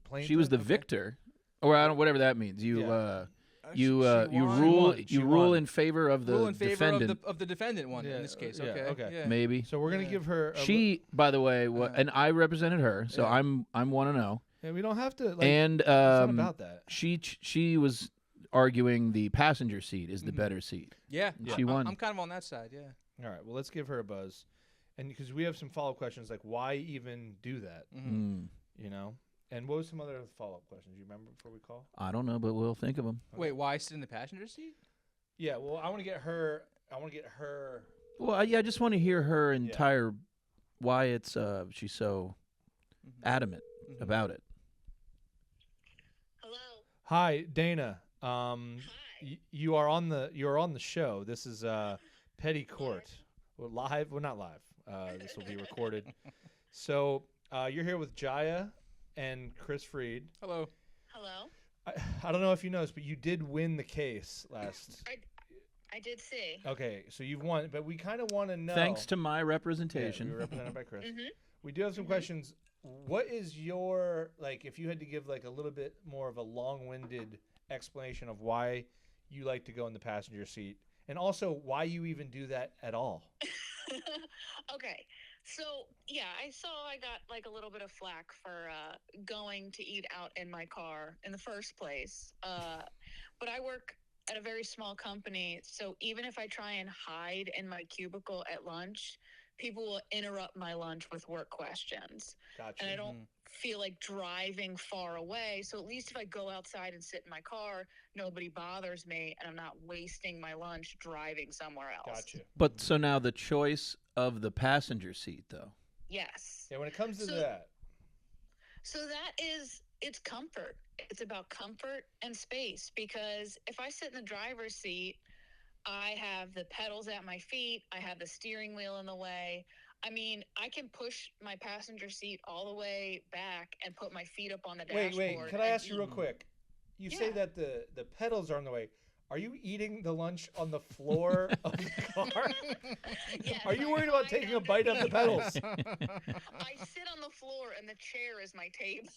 plaintiff. She was the victor, or I don't whatever that means. You She rule in favor of the defendant. of the defendant one in this case. Okay. Yeah. Maybe. So we're gonna give her. She, by the way, and I represented her, so I'm 1-0. And we don't have to. Like, And it's not about that. She was arguing the passenger seat is the better seat. Yeah. She won. I'm kind of on that side. Yeah. All right. Well, let's give her a buzz, and because we have some follow-up questions, like why even do that? You know. And what was some other follow-up questions you remember before we call? I don't know, but we'll think of them. Okay. Wait, why sit in the passenger seat? Yeah. Well, I want to get her. Well, I just want to hear her entire why it's she's so adamant about it. Hello. Hi, Dana. Hi. You are on the show. This is Petty Court. We're live. Well, not live. This will be recorded. So you're here with Jiah and Chris Freed. Hello. I don't know if you noticed, but you did win the case last. I did see. Okay, so you've won, but we kind of want to know. Thanks to my representation. Yeah, we were represented by Chris. We do have some questions. What is your, like, if you had to give like a little bit more of a long-winded explanation of why you like to go in the passenger seat, and also why you even do that at all? Okay. So, yeah, I got like a little bit of flack for going to eat out in my car in the first place. But I work at a very small company, so even if I try and hide in my cubicle at lunch, people will interrupt my lunch with work questions. Gotcha. And I don't feel like driving far away, so at least if I go outside and sit in my car, nobody bothers me, and I'm not wasting my lunch driving somewhere else. Gotcha. But so now the choice of the passenger seat, though. Yes. Yeah, when it comes to that. So that is, it's comfort. It's about comfort and space, because if I sit in the driver's seat, I have the pedals at my feet. I have the steering wheel in the way. I mean, I can push my passenger seat all the way back and put my feet up on the dashboard. Wait. Can I ask you real quick? You say that the pedals are on the way. Are you eating the lunch on the floor of the car? Yes, Are you worried about taking a bite of the pedals? I sit on the floor and the chair is my table.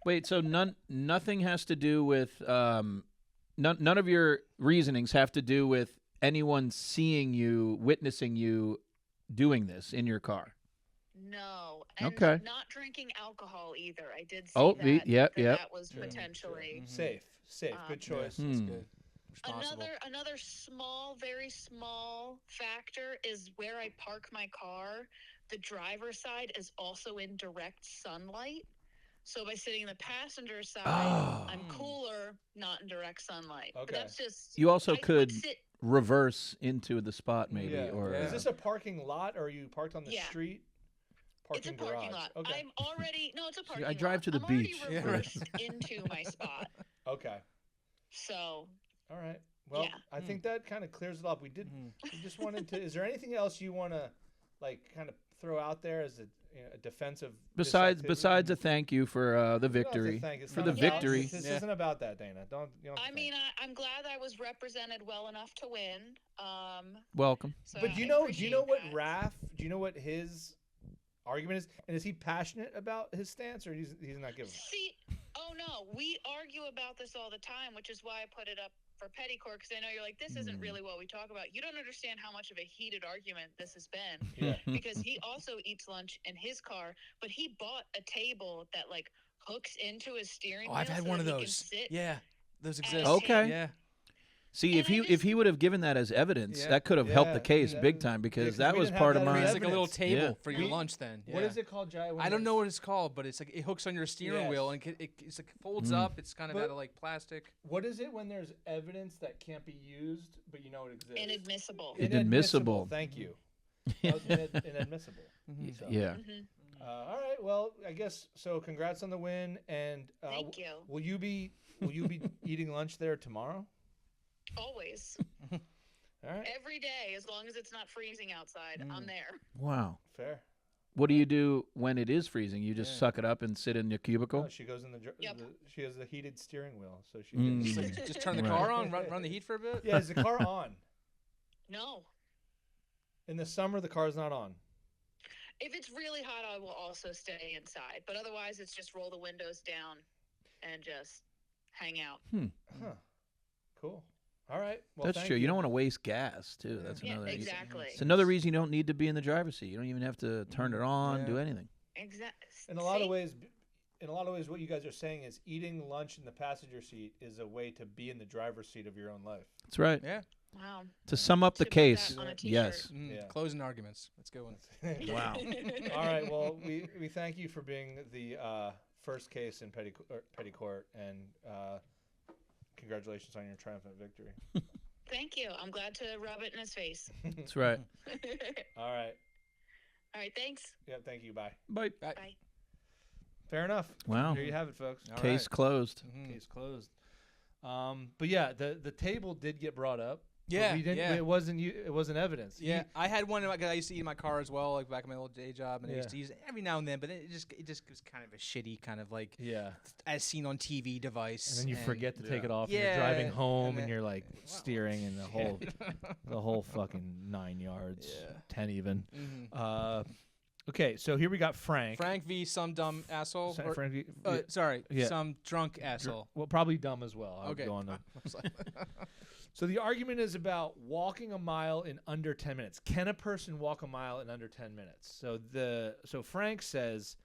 Wait, so nothing has to do with none of your reasonings have to do with anyone seeing you, witnessing you doing this in your car. No. And okay. Not drinking alcohol either. I did see that was potentially safe. Good choice. That's good. Another small, very small factor is where I park my car. The driver's side is also in direct sunlight. So by sitting in the passenger side, I'm cooler, not in direct sunlight. Okay. But that's just. You also could reverse into the spot, maybe. Yeah. Or is this a parking lot, or are you parked on the street? It's a parking lot. Okay. I'm already it's a parking lot. I drive to the I'm beach. already reversed into my spot. Okay. So. All right. Well, I think that kind of clears it up. We just wanted to. Is there anything else you want to, like, kind of throw out there as a defensive? Besides a thank you for the victory. Victory. This isn't about that, Dana. I mean, I'm glad I was represented well enough to win. Welcome. So but do you know what his argument is? And is he passionate about his stance, or he's not giving? See, no, we argue about this all the time, which is why I put it up for Petty Court, because I know you're like, this isn't really what we talk about. You don't understand how much of a heated argument this has been, because he also eats lunch in his car, but he bought a table that like hooks into his steering wheel. I've had one of those. Yeah, those exist. Okay. Yeah. See, if he would have given that as evidence, that could have helped the case big time, because that was part of mine. It's like a little table for your lunch then. What is it called, Jiah? I don't know what it's called, but it's like it hooks on your steering wheel and it's like folds up. It's kind of out of like plastic. What is it when there's evidence that can't be used, but you know it exists? Inadmissible. Inadmissible. Thank you. That was inadmissible. So. Yeah. All right. Well, I guess so. Congrats on the win. And thank you. Will you be eating lunch there tomorrow? Always. All right. Every day, as long as it's not freezing outside, I'm there. Wow. Fair. What do you do when it is freezing? You just suck it up and sit in your cubicle? No, she goes in she has the heated steering wheel, so she just turn the car on, run the heat for a bit. Yeah, is the car on? No. In the summer, the car's not on. If it's really hot, I will also stay inside. But otherwise, it's just roll the windows down and just hang out. Huh. Cool. All right. Well, That's true. You don't want to waste gas, too. That's Yeah, another exactly. It's another reason you don't need to be in the driver's seat. You don't even have to turn it on, do anything. Exactly. In a lot of ways, what you guys are saying is eating lunch in the passenger seat is a way to be in the driver's seat of your own life. That's right. Yeah. Wow. To sum up the case, on a t-shirt. yes. Yeah. Closing arguments. Let's go. Wow. All right. Well, we thank you for being the first case in petty court, and congratulations on your triumphant victory. Thank you. I'm glad to rub it in his face. That's right. All right. All right. Thanks. Yeah. Thank you. Bye. Bye. Bye. Fair enough. Wow. There you have it, folks. All Case right. closed. Case closed. But yeah, the table did get brought up. Yeah, we didn't, yeah. It wasn't evidence. Yeah, I had one. Like, I used to eat in my car as well, like back in my old day job, and I Yeah. used to use it every now and then. But it just was kind of a shitty kind of like as seen on TV device. And then you forget to take it off. And Yeah, you're driving home, and and then- you're like steering, and the whole fucking 9 yards, 10 even. Okay, so here we got Frank. Frank v. some dumb asshole. Sa- Or- Frank v- sorry, Yeah. some drunk asshole. Well, probably dumb as well. I would Okay. go on So the argument is about walking a mile in under 10 minutes. Can a person walk a mile in under 10 minutes? So Frank says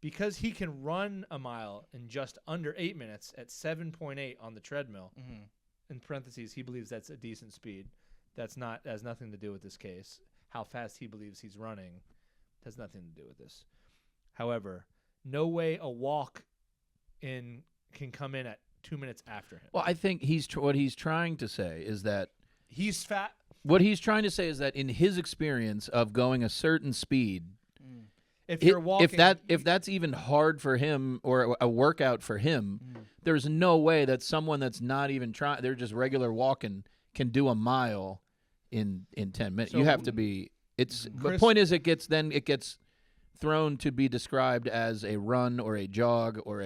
because he can run a mile in just under 8 minutes at 7.8 on the treadmill. In parentheses, he believes that's a decent speed. Has nothing to do with this case. How fast he believes he's running has nothing to do with this. However, no way a walk in can come in at 2 minutes after him. Well, I think what he's trying to say is that He's fat. what he's trying to say is that in his experience of going a certain speed, If you're walking, if that's even hard for him or a workout for him, there's no way that someone that's not even trying, they're just regular walking, can do a mile in 10 minutes. So you have to be. The Chris- point is, it gets thrown to be described as a run or a jog or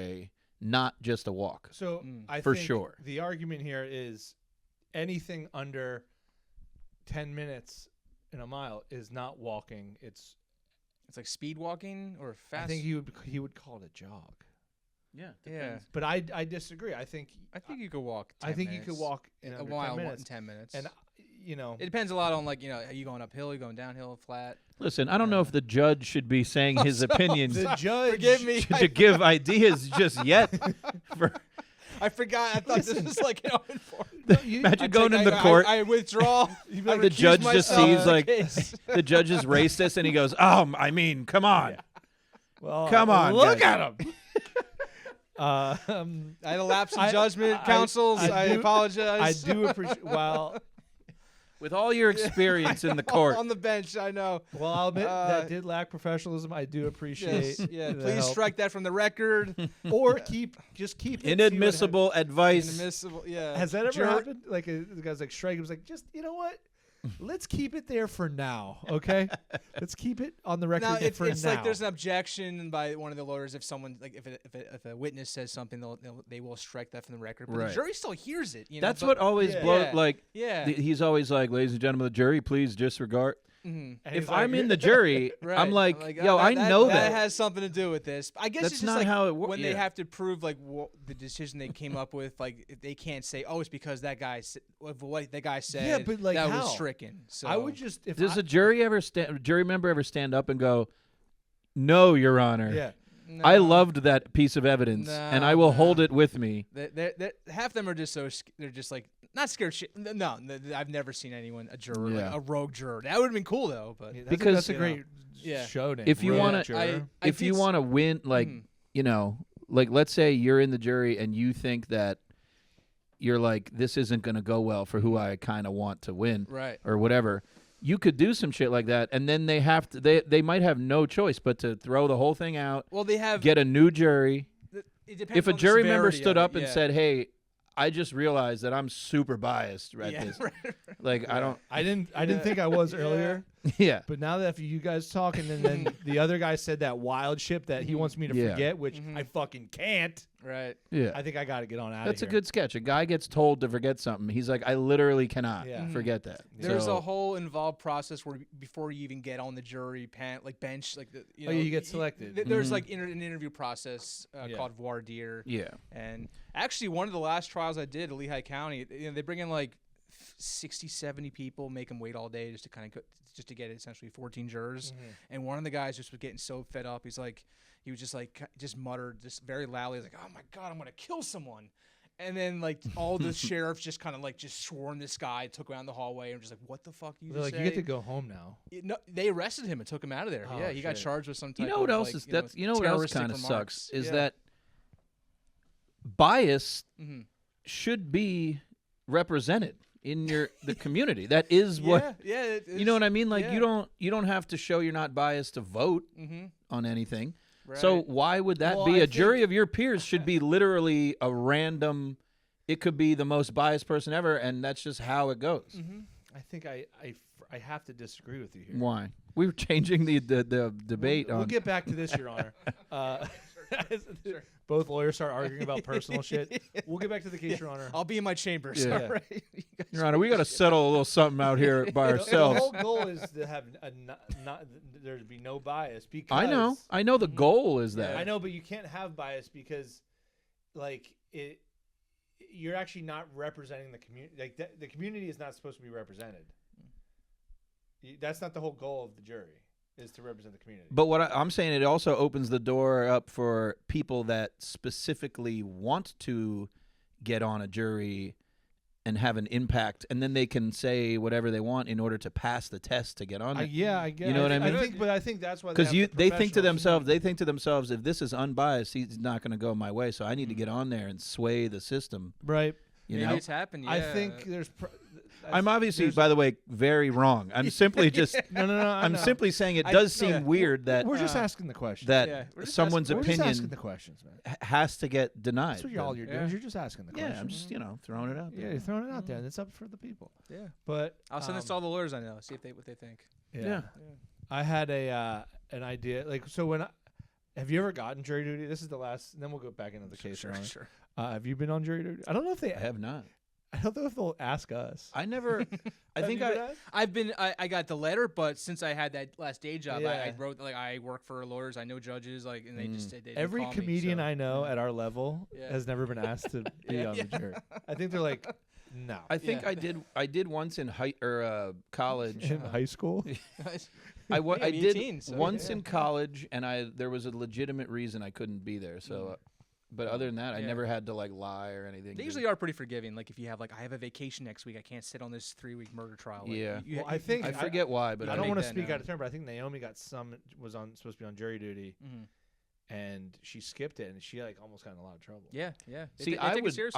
not just a walk. So I For think sure. the argument here is anything under 10 minutes in a mile is not walking. It's like speed walking or fast. I think he would call it a jog. Yeah. But I disagree. I think you could walk. 10 I think minutes. you could walk in a under mile 10 minutes. in 10 minutes. And it depends a lot on are you going uphill, are you going downhill, flat? Listen, I don't know if the judge should be saying his opinion the judge Forgive me. to give ideas just yet. I forgot. I thought this was like Imagine going into court. I withdraw. The judge just sees the judge is racist, and he goes, I mean, come on. Well, Come on, look guys. at him. I had a lapse in judgment, counsels. I apologize. I do appreciate. Well, with all your experience in the court, on the bench, I know. Well, I'll admit that did lack professionalism. I do appreciate. Yeah, the please help. strike that from the record. Or keep it. inadmissible advice. Inadmissible. Yeah. Has that ever happened? Like the guy's like strike. He was like, just you know what? Let's keep it there for now, okay? Let's keep it on the record now, for it's now. like there's an objection by one of the lawyers if someone if a witness says something, they will strike that from the record. But the jury still hears it. You know? That's what always blows. Like, he's always like, ladies and gentlemen of the jury, please disregard. If I'm in the jury, I'm like, yo, I know that has something to do with this. I guess that's it's just not like how it works. when they have to prove like the decision they came up with. Like if they can't say, it's because that guy what the guy said. Yeah, but like that how? was stricken. So I would just does a jury member ever stand up and go, "No, Your Honor." Yeah. No. I loved that piece of evidence, and I will hold it with me. Half of them are just they're just like not scared shit. No, I've never seen anyone a juror like a rogue juror. That would have been cool though, but because that's a great show name. If you want to win, like like let's say you're in the jury and you think that you're like this isn't going to go well for who I kind of want to win, right, or whatever. You could do some shit like that, and then they might have no choice but to throw the whole thing out. Well, get a new jury. It depends if a on the jury member severity stood of up it, and said, "Hey, I just realized that I'm super biased at this," like I didn't think I was earlier. Yeah, but now that you guys talking, and then the other guy said that wild ship that he wants me to forget, which I fucking can't. Right. Yeah. I think I got to get on out That's of a here. good sketch. A guy gets told to forget something. He's like, I literally cannot forget that. There's So- a whole involved process where before you even get on the jury bench, like you get selected. There's like an interview process called voir dire. Yeah. And actually, one of the last trials I did at Lehigh County, they bring in like 60, 70 people, make them wait all day just to just to get essentially 14 jurors. And one of the guys just was getting so fed up. He was just muttered just very loudly, like, "Oh my God, I'm gonna kill someone." And then like all the sheriffs just kind of like just swarmed this guy, took around the hallway, and just like, "What the fuck you?" They're like, say? you get to go home now. No, they arrested him and took him out of there. Oh, Yeah, he got shit. charged with some type You know what of, else like, is that's you know what else terroristic kind of remarks. sucks is Yeah. that bias Mhm. should be represented in the community. That is what you know what I mean. Like you don't have to show you're not biased to vote on anything. Right. So why would that be? A jury of your peers should be literally a random. It could be the most biased person ever, and that's just how it goes. I think I have to disagree with you here. Why? We were changing the debate We'll on. get back to this, Your Honor. Sure. Both lawyers start arguing about personal shit. We'll get back to the case, Your Honor. I'll be in my chambers. Yeah. All right. Your Honor, we got to settle a little something out here by The ourselves. whole goal is to have not there to be no bias. Because I know. The goal is that. I know, but you can't have bias because, like, you're actually not representing the community. Like, the community is not supposed to be represented. That's not the whole goal of the jury, is to represent the community. But what I'm saying, it also opens the door up for people that specifically want to get on a jury and have an impact, and then they can say whatever they want in order to pass the test to get on there. I guess. You know what I mean? I think that's why. Because they think to themselves, if this is unbiased, he's not going to go my way. So I need to get on there and sway the system. Right. You know? Maybe it's happened. Yeah. I think there's. I'm obviously, by the way, very wrong. I'm simply just no. I'm simply saying it does seem weird that we're just asking the questions. that someone's We're just asking opinion the questions, man. has to get denied. That's what you're doing. Is you're just asking the questions. Yeah, I'm just throwing it out there. Yeah, you're throwing it out there, and it's up for the people. Yeah. But I'll send this to all the lawyers I know. See what they think. Yeah. I had an idea. Like, so have you ever gotten jury duty? This is the last. And then we'll go back into the case. Sure. Have you been on jury duty? I don't know if they I have not. I don't know if they'll ask us. I never. I think I got the letter, but since I had that last day job, I Yeah. wrote like I work for lawyers, I know judges, like, and they just they Every call comedian me, so. I know at our level has never been asked to be on the jury. I think they're like, no. I think I did once in college. In high school. I did 18, so, once in college, and there was a legitimate reason I couldn't be there. So. But other than that, I never had to like lie or anything. They usually are pretty forgiving. Like if you have like, I have a vacation next week, I can't sit on this 3-week murder trial. Like, yeah. I think I forget why, but I don't want to speak now. out of turn, but I think Naomi was supposed to be on jury duty, and she skipped it, and she like almost got in a lot of trouble. Yeah. See, I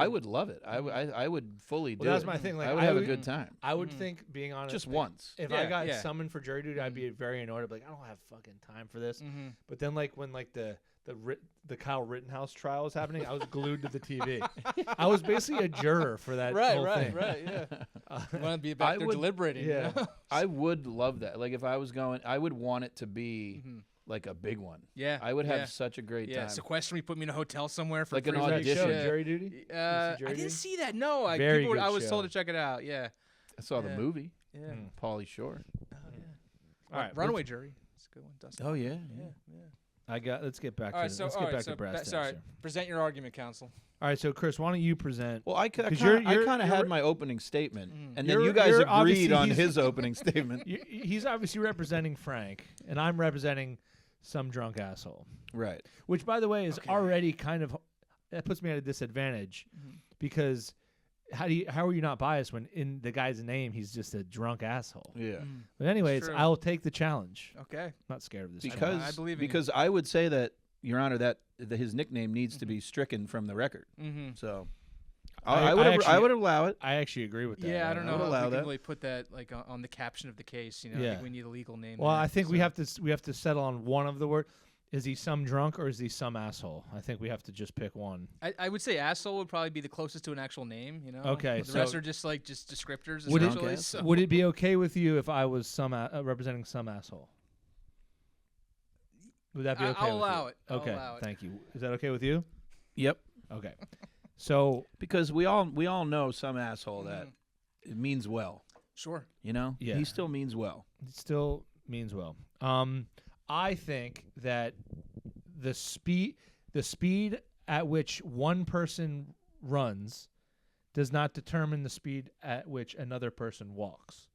would love it. I would fully do it. That's my thing. Like, I would have a good time. I would think, being honest, Just once. If I got summoned for jury duty, I'd be very annoyed. I'd be like, I don't have fucking time for this. But then, like when like the Kyle Rittenhouse trial was happening, I was glued to the TV. I was basically a juror for that whole thing. Right. Yeah. You want to be back there deliberating. Yeah. You know? I would love that. Like if I was going, I would want it to be like a big one. Yeah. I would have such a great time. Sequester me, put me in a hotel somewhere for Like an free. audition. Show, Jury Duty. I didn't see that. No, I was told to check it out. Yeah. I saw the movie. Yeah. Pauly Shore. All right, Runaway Jury. It's a good one. Dustin. Oh yeah. Let's get back to Let's get back to brass tacks. Sorry. here. Present your argument, counsel. All right, so Chris, why don't you present? Well, I kind you're- of had you're- my opening statement, and then You're- you guys you're agreed obviously- on he's- his opening statement. He's obviously representing Frank, and I'm representing some drunk asshole. Right. Which, by the way, is already kind of that puts me at a disadvantage because how are you not biased when in the guy's name he's just a drunk asshole? Yeah. But anyways, True. I'll take the challenge. Okay. I'm not scared of this. Because I believe in you. because I would say that, Your Honor, that his nickname needs to be stricken from the record. So I would allow it. I actually agree with that. Yeah, I don't know would how allow we can that. really put that like on the caption of the case. You know, I Yeah. think we need a legal name. Well, there, I think so. we have to settle on one of the word. Is he some drunk or is he some asshole? I think we have to just pick one. I would say asshole would probably be the closest to an actual name. You know. Okay, The rest are just descriptors. Would it- Essentially. So. Would it be okay with you if I was representing some asshole? Would that be okay? I'll with allow you? it. I'll Okay, allow it. thank you. Is that okay with you? Yep. Okay. So because we all know some asshole that it means well. Sure. You know? Yeah. He still means well. It still means well. I think that the speed at which one person runs does not determine the speed at which another person walks.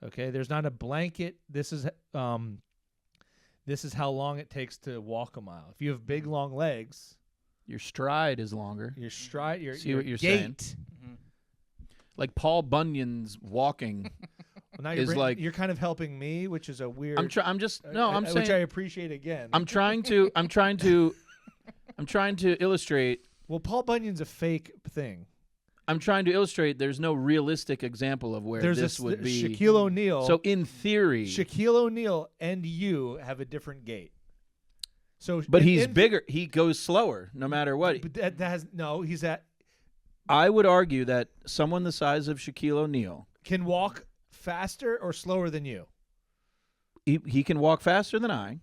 Okay? There's not a blanket. This is how long it takes to walk a mile. If you have big long legs, your stride is longer. Your stride, See what you're gait. saying? Like Paul Bunyan's walking Well, now is like you're kind of helping me, which is a weird. I'm saying which I appreciate again. I'm trying to illustrate. Well, Paul Bunyan's a fake thing. I'm trying to illustrate there's no realistic example of where this would be. Shaquille O'Neal. So in theory, Shaquille O'Neal and you have a different gait. So, but he's bigger. He goes slower no matter what. But that has no. He's at. I would argue that someone the size of Shaquille O'Neal can walk faster or slower than you. He can walk faster than I,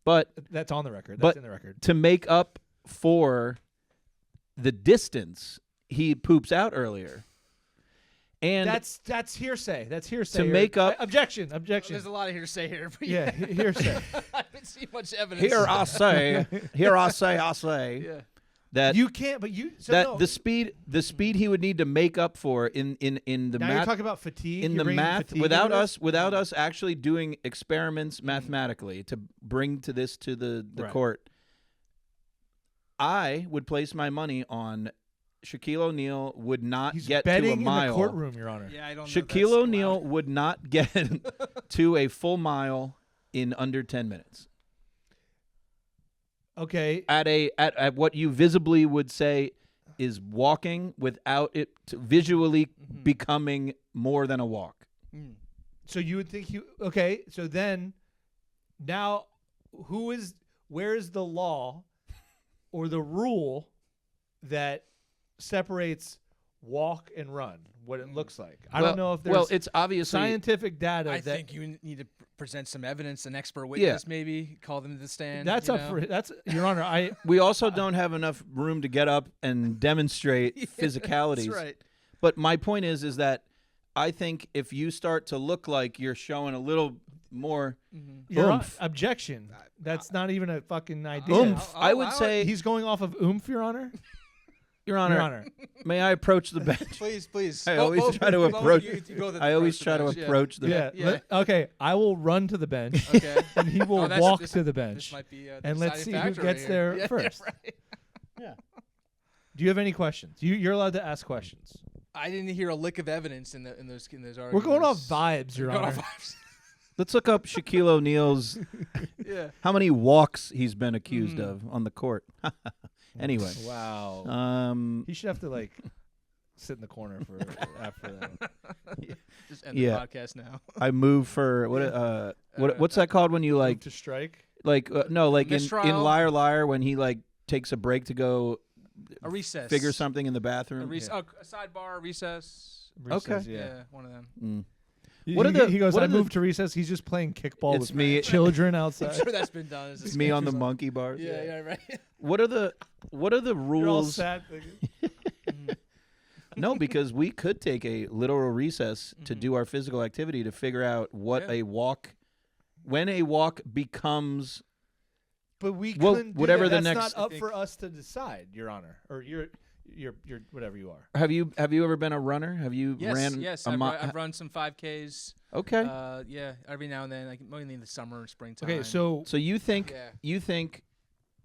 but that's on the record. That's in the record. To make up for the distance, he poops out earlier. And that's hearsay. That's hearsay. To make up objection. Well, there's a lot of hearsay here. But yeah, hearsay. I haven't seen much evidence. Here I say. Yeah. That you can't, but you so that no. the speed he would need to make up for in the now math. You're talking about fatigue. In you're the math, without us actually doing experiments mathematically to bring to the right. court, I would place my money on Shaquille O'Neal would not get to a mile. In the courtroom, Your Honor. Yeah, I don't know. Shaquille O'Neal would not get to a full mile in under 10 minutes. Okay. At what you visibly would say is walking without it visually becoming more than a walk. So you would think okay, so then now where is the law or the rule that separates walk and run, what it looks like? I don't know if there's it's obviously scientific data. I think you need to present some evidence, an expert witness, maybe call them to the stand. That's Your Honor. We also don't have enough room to get up and demonstrate physicalities. That's right. But my point is that I think if you start to look like you're showing a little more oomph. Objection. That's not even a fucking idea. Oomph. I would say he's going off of oomph, Your Honor. Your Honor, may I approach the bench? Please. I always try to approach. I always try to approach the bench. Yeah. Okay, I will run to the bench. Okay. And he will walk to the bench. This might be and let's see who gets there first. Right. Yeah. Do you have any questions? You're allowed to ask questions. I didn't hear a lick of evidence in those arguments. We're going off vibes, Your Honor. Let's look up Shaquille O'Neal's. How many walks he's been accused of on the court. Anyway. Wow. He should have to sit in the corner for after that. Just end the podcast now. I move for what's that called when you move to strike? No, in Liar Liar when he takes a break to go a recess. Figure something in the bathroom. A sidebar, recess. Okay. Yeah, one of them. He goes, I moved to recess. He's just playing kickball with children outside. I'm sure that's been done. It's me on the monkey bars. Yeah, right. What are the rules? You're all sad. No, because we could take a literal recess to do our physical activity to figure out what when a walk becomes. But we couldn't do whatever that. the That's next. not up for us to decide, Your Honor, or you're whatever you are. Have you ever been a runner? Have you ran? Yes, I've run some 5Ks. Okay. Yeah, every now and then, mainly in the summer and springtime. Okay, so you think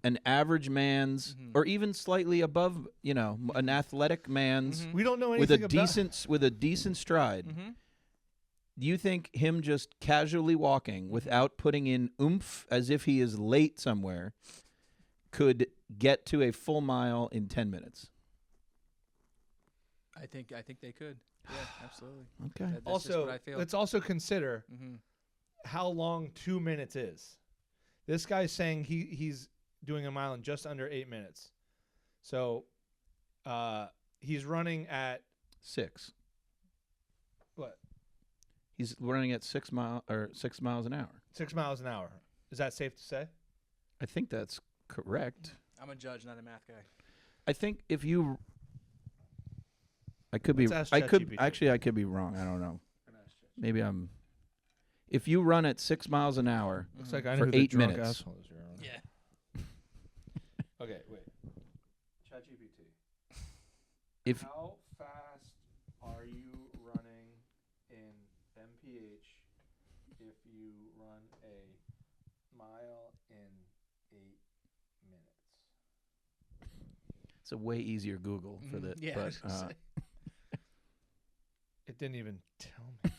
an average man's or even slightly above, an athletic man's we don't know anything with a decent stride. You think him just casually walking without putting in oomph as if he is late somewhere could get to a full mile in 10 minutes? I think they could. Yeah, absolutely. Okay. That's also, just what I feel. let's also consider how long 2 minutes is. This guy's saying he's doing a mile in just under 8 minutes. So he's running at 6. What? He's running at 6 miles an hour. 6 miles an hour. Is that safe to say? I think that's correct. I'm a judge, not a math guy. I think if you, I could be, Let's ask I could ChatGPT. actually, I could be wrong. I don't know. Maybe I'm. If you run at 6 miles an hour Looks like I know for who the 8 drunk minutes, asshole is. Yeah. Okay, wait. ChatGPT. if How fast are you running in MPH if you run a mile in 8 minutes? it's a way easier Google for that, Yeah. I was but gonna say. It didn't even tell me.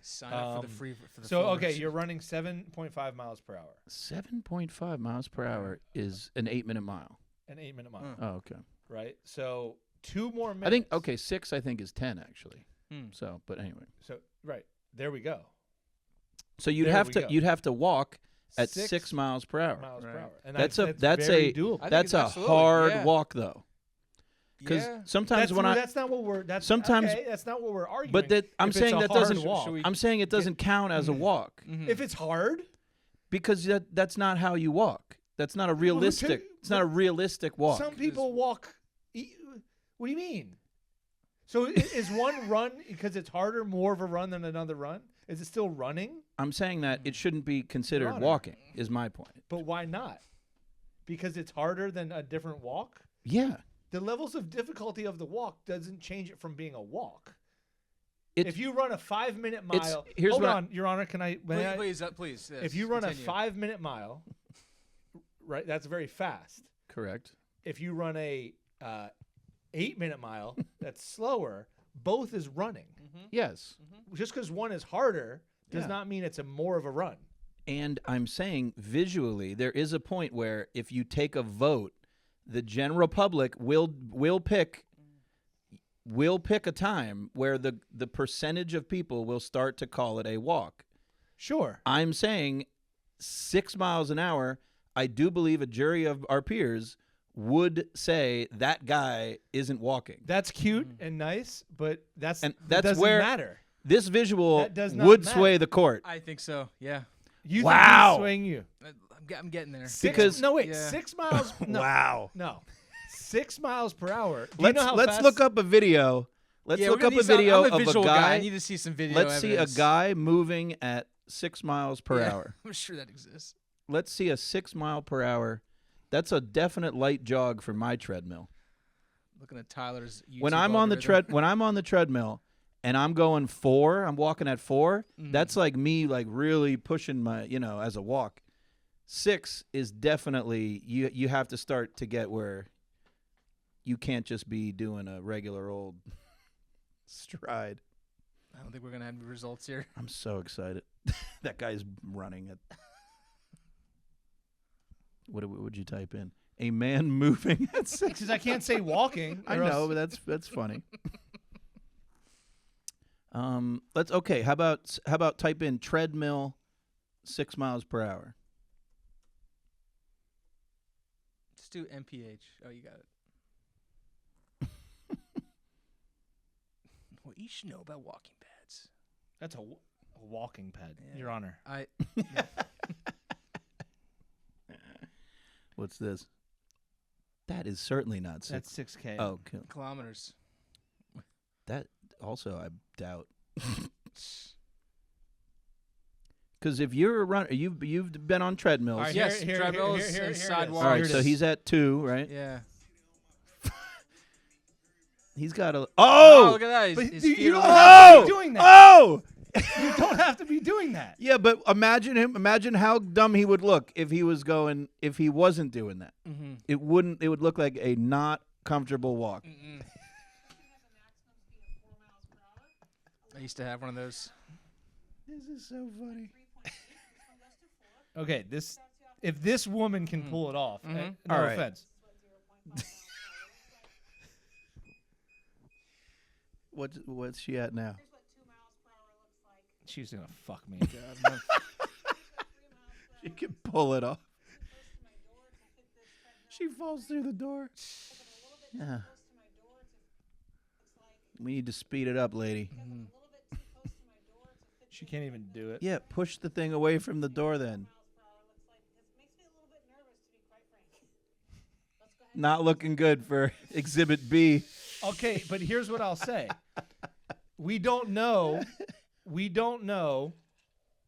Sign up for the free. For the So full okay, version. you're running 7.5 miles per hour. 7.5 miles per hour is an 8-minute mile. An 8-minute mile, Oh, okay. right? So 2 more minutes. I think 6. I think is 10 actually. So, but anyway. So right there we go. So you'd There have we to go. have to walk at 6 6 miles per hour. miles per Right. hour, and That's that's very doable. I think That's it's a absolutely, hard yeah. walk though, because Yeah. sometimes when I That's not what we're. That's sometimes- okay, that's not what we're arguing. but that I'm if it's saying a that hard doesn't. walk. Should we- I'm saying it doesn't count as a walk If it's hard, because that's not how you walk. That's not a realistic. It's not a realistic walk. some people walk. What do you mean? So is one run because it's harder more of a run than another run? Is it still running? I'm saying that it shouldn't be considered Runner. walking. Is my point. But why not? Because it's harder than a different walk? Yeah. The levels of difficulty of the walk doesn't change it from being a walk. It's, If you run a 5-minute It's- mile, here's hold what I- on, Your Honor, can I? may I- Please. Yes, if you run continue. a 5-minute mile, right, that's very fast. correct. If you run a 8-minute mile, that's slower. Both is running. Yes. Just because one is harder does Yeah. not mean it's a more of a run. And I'm saying visually, there is a point where if you take a vote, the general public will pick a time where the percentage of people will start to call it a walk. Sure. I'm saying 6 miles an hour. I do believe a jury of our peers would say that guy isn't walking. That's cute and nice, but that that's doesn't where- matter. This visual That does not would matter. sway the court. I think so. Yeah. You Wow. think he's swaying you? I'm getting there. Because- no, wait, Yeah. 6 miles. No, Wow. no, 6 miles per hour. Do you know how Let's fast- look up a video. Let's Yeah, look we're up gonna a need some- video I'm a of a visual guy. I need to see some video. Let's see a evidence. guy moving at 6 miles per Yeah, hour. I'm sure that exists. Let's see a 6 mile per hour. That's a definite light jog for my treadmill. Looking at Tyler's YouTube When I'm on the algorithm. treadmill and I'm going 4, I'm walking at 4. Mhm. That's like me like really pushing my, as a walk. 6 is definitely you have to start to get where you can't just be doing a regular old stride. I don't think we're gonna have any results here. I'm so excited. That guy's running at. What would you type in? A man moving at 6. Because I can't say walking. I or else- know, but that's funny. Let's okay. How about type in treadmill 6 miles per hour? Just do MPH. Oh, you got it. What you should know about walking pads. That's a walking pad, Yeah. Your Honor. What's this? That is certainly not 6. That's 6K. Oh, cool. Kilometers. That also I doubt. Because if you're a runner, you've been on treadmills. All right, Yes, here, treadmills here and it is. sidewalks. All right, Here it so is. he's at 2, right? Yeah. He's got a. Oh, Oh! look at that. But His you feet don't are- have to be doing that. Oh! You don't have to be doing that. Yeah, but imagine how dumb he would look if he wasn't doing that. Mhm. It would look like a not comfortable walk. Mm-mm. I used to have one of those. This is so funny. Okay, if this woman can pull it off, no All right. offense. What's she at now? She's gonna fuck me. She can pull it off. She falls through the door. Yeah. We need to speed it up, lady. She can't even do it. Yeah, push the thing away from the door then. Not looking good for Exhibit B. Okay, but here's what I'll say. We don't know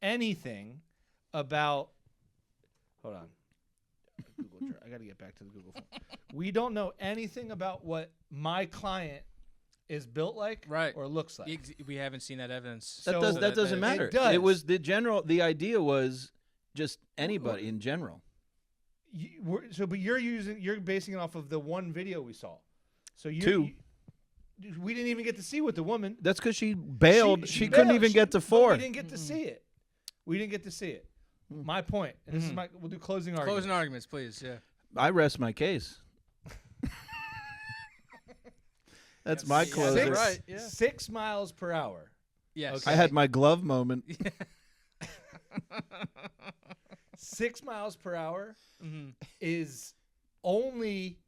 anything about. Hold on. I got to get back to the Google phone. We don't know anything about what my client is built like or looks like. We haven't seen that evidence. That doesn't matter. It does. It was the idea was just anybody in general. But you're basing it off of the one video we saw. So Two. We didn't even get to see what the woman. That's because she bailed. She couldn't even get to 4. We didn't get to see it. We didn't get to see it. My point. And this is we'll do closing arguments. Closing arguments, please. Yeah. I rest my case. That's my closer. Right. Yeah. 6 miles per hour. Yes. Okay. I had my glove moment. 6 miles per hour is only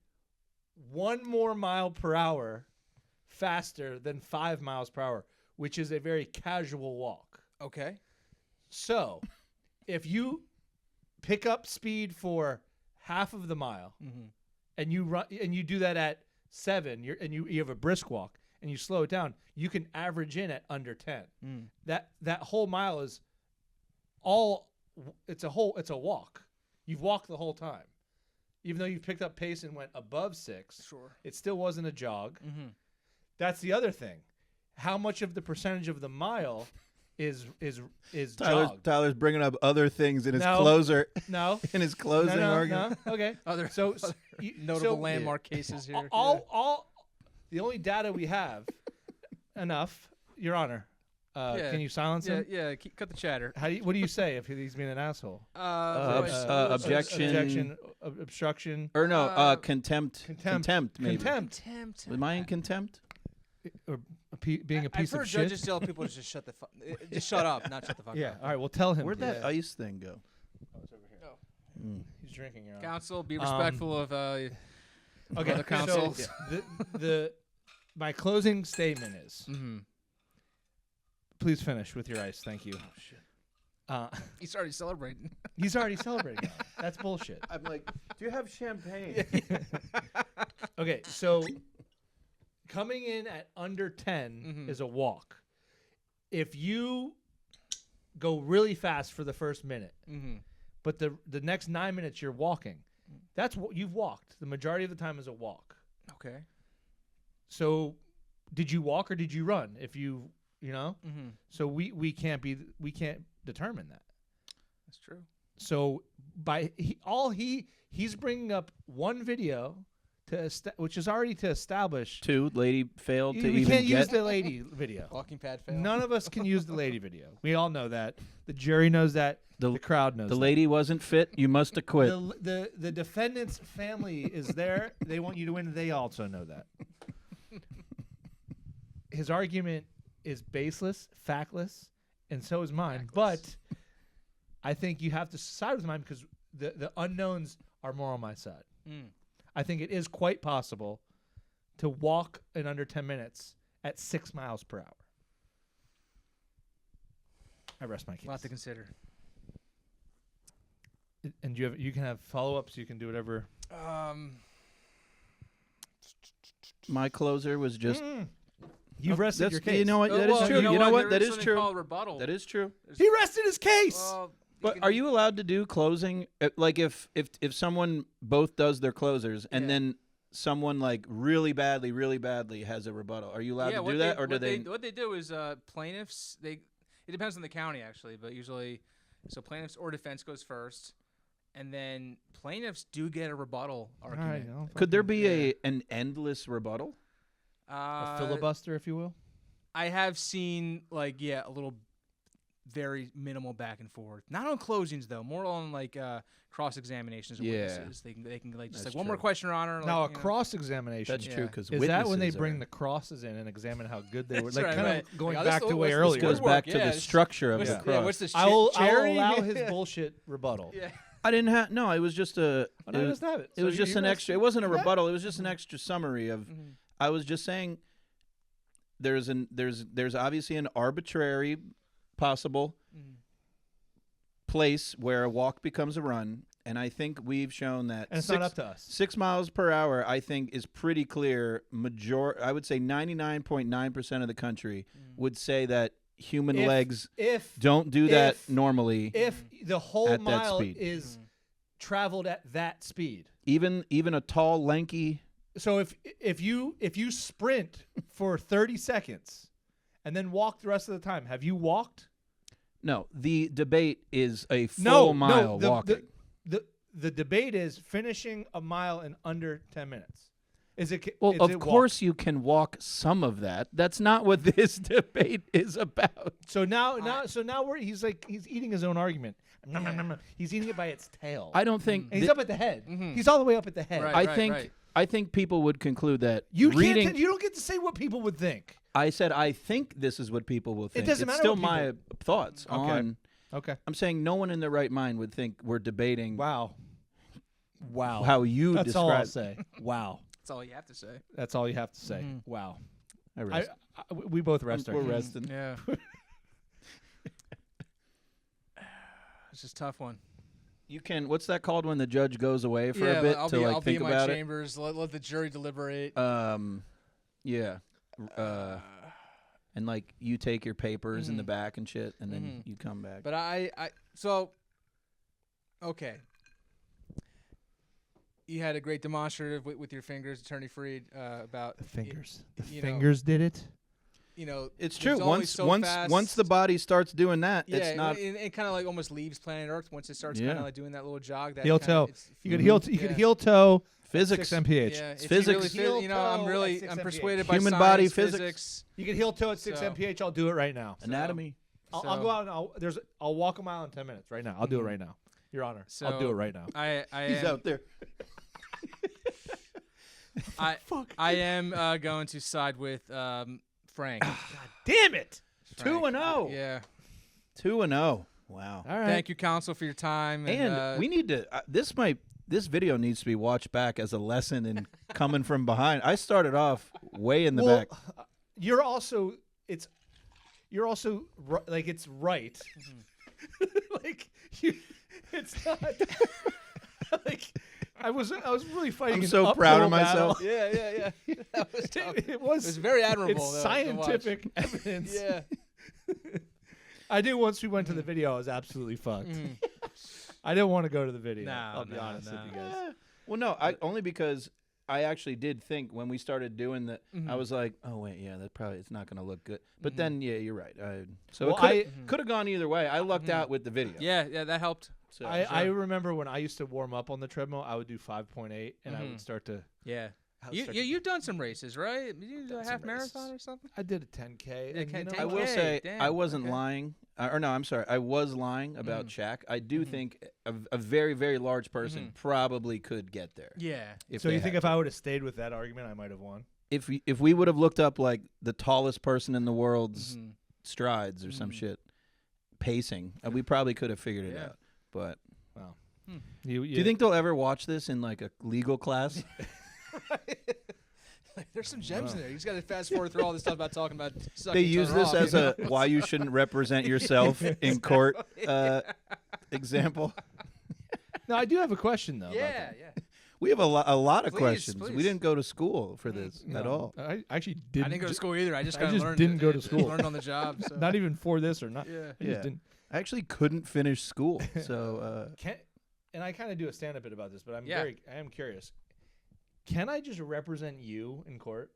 1 more mile per hour faster than 5 miles per hour, which is a very casual walk. Okay. So, if you pick up speed for half of the mile and you run and you do that at 7, you have a brisk walk and you slow it down, you can average in at under 10. That whole mile is it's a walk. You've walked the whole time. Even though you've picked up pace and went above 6, it still wasn't a jog. That's the other thing. How much of the percentage of the mile is jog? Tyler's bringing up other things in his closer. No. In his closing argument. No. Okay. Other notable landmark cases here. The only data we have enough, Your Honor. Can you silence him? Yeah. Cut the chatter. What do you say if he's being an asshole? Objection. Obstruction. Or no, contempt. Contempt. Maybe. Contempt. Am I in contempt? Or being a piece of shit. I've heard judges tell people to just just shut up, not shut the fuck up. Yeah. All right. Well, tell him. Where'd that ice thing go? Oh, it's over here. He's drinking. Your Honor. Counsel, be respectful of okay. the counsel. So my closing statement is. Please finish with your ice. Thank you. Oh, shit. He's already celebrating. He's already celebrating. That's bullshit. I'm like, do you have champagne? Okay, so coming in at under 10 is a walk. If you go really fast for the first minute, but the next 9 minutes you're walking, that's what you've walked. The majority of the time is a walk. Okay. So did you walk or did you run? If you know, so we can't determine that. That's true. So he's bringing up one video which is already to establish. 2, lady failed to even We can't get. use the lady video. Walking pad fail. None of us can use the lady video. We all know that. The jury knows that. The crowd knows. The that. lady wasn't fit. You must have quit. The defendant's family is there. They want you to win. They also know that. His argument is baseless, factless, and so is mine. But I think you have to side with mine because the unknowns are more on my side. I think it is quite possible to walk in under 10 minutes at 6 miles per hour. I rest my case. A lot to consider. And you can have follow-ups. You can do whatever. My closer was just. You've rested your case. You know what? That is true. You know what? That is true. Rebuttal. That is true. He rested his case. But are you allowed to do closing? Like if someone both does their closers and then someone like really badly has a rebuttal, are you allowed to do that, or do they? What they do is plaintiffs. It depends on the county actually, but usually, so plaintiffs or defense goes first, and then plaintiffs do get a rebuttal argument. Right, could there be an endless rebuttal? A filibuster, if you will. I have seen a little very minimal back and forth. Not on closings though, more on cross examinations of witnesses. They can just one more question, Your Honor. Now a cross examination. That's true because is that when they bring the crosses in and examine how good they were? Right. Going back to way earlier. This goes back to the structure of the cross. Yeah, what's the I will allow his bullshit rebuttal. Yeah. I didn't have no. It was just a. It was just an extra. It wasn't a rebuttal. It was just an extra summary of. I was just saying. There's obviously an arbitrary possible place where a walk becomes a run, And I think we've shown that and it's not up to us. 6 miles per hour, I think, is pretty clear. I would say 99.9% of the country would say that human legs don't do that normally. If the whole at that mile speed. is traveled at that speed. Even a tall, lanky. So if you sprint for 30 seconds and then walk the rest of the time, have you walked? No, the debate is a full mile walking. The debate is finishing a mile in under 10 minutes. Of course you can walk some of that. That's not what this debate is about. So now he's eating his own argument. He's eating it by its tail. I don't think and he's up at the head. He's all the way up at the head. Right, I think people would conclude that you don't get to say what people would think. I said I think this is what people will think. It doesn't it's matter still what my thoughts on. Okay. I'm saying no one in their right mind would think we're debating. Wow. How you That's describe. all I'll say. Wow. That's all you have to say. That's all you have to say. Wow. I rest. We both rest our We're hands. resting. Yeah. It's just a tough one. You can. What's that called when the judge goes away for a bit I'll to be think in about my chambers. Let the jury deliberate. Yeah. And like you take your papers in the back and shit, and then you come back. But okay. You had a great demonstrative with your fingers, Attorney Freed, about The fingers. The you fingers did it. You know, it's there's true. only Once so once fast. once the body starts doing that, Yeah, it's not. it kind of like almost leaves planet Earth once it starts kind of like doing that little jog. That Heel kinda, toe. it's- You could heel. You could heel toe. Physics. 6 mph. Yeah, It's if physics. You really, I'm Heel really, toe at I'm 6 persuaded mph. by Human science, body physics. You could heel toe at 6 So- mph. I'll do it right now. Anatomy. I'll go out and I'll walk a mile in 10 minutes right now. I'll do it right now, Your Honor. I'll do it right now. He's out there. I am going to side with Frank. God damn it! 2-0. Yeah. 2-0. Wow. All right. Thank you, counsel, for your time. And we need to. This video needs to be watched back as a lesson in coming from behind. I started off way in the back. You're also like it's right. Like it's not like I was really fighting. I'm an so proud of uphill myself. battle. Yeah. That was tough. It was very admirable. It's though, scientific to watch. evidence. Yeah. I knew once we went to the video, I was absolutely fucked. I didn't want to go to the video. Nah, I'll be honest with you guys. Well, no, only because I actually did think when we started doing that, I was like, oh wait, yeah, it's not going to look good. But then, yeah, you're right. It could have gone either way. I lucked out with the video. Yeah, that helped. So, I remember when I used to warm up on the treadmill, I would do 5.8, and I would start to. Yeah. You've done some races, right? Did you do a half marathon or something? I did a 10K. Yeah, And, I will say I wasn't lying. I'm sorry. I was lying about Shaq. I do think a very, very large person probably could get there. Yeah. So you think if I would have stayed with that argument, I might have won? If we would have looked up like the tallest person in the world's strides or some shit, pacing, we probably could have figured it out. But wow. Do you think they'll ever watch this in like a legal class? There's some gems in there. You just got to fast forward through all this stuff about talking about. They use this as a why you shouldn't represent yourself in court example. No, I do have a question though. Yeah. We have a lot of questions. Please. We didn't go to school for this at all. I actually didn't. I didn't go to school either. I just learned. Didn't go to school. Learned on the job. So. Not even for this or not. Yeah. I just didn't. I actually couldn't finish school, so. And I kind of do a stand-up bit about this, but I am curious. Can I just represent you in court,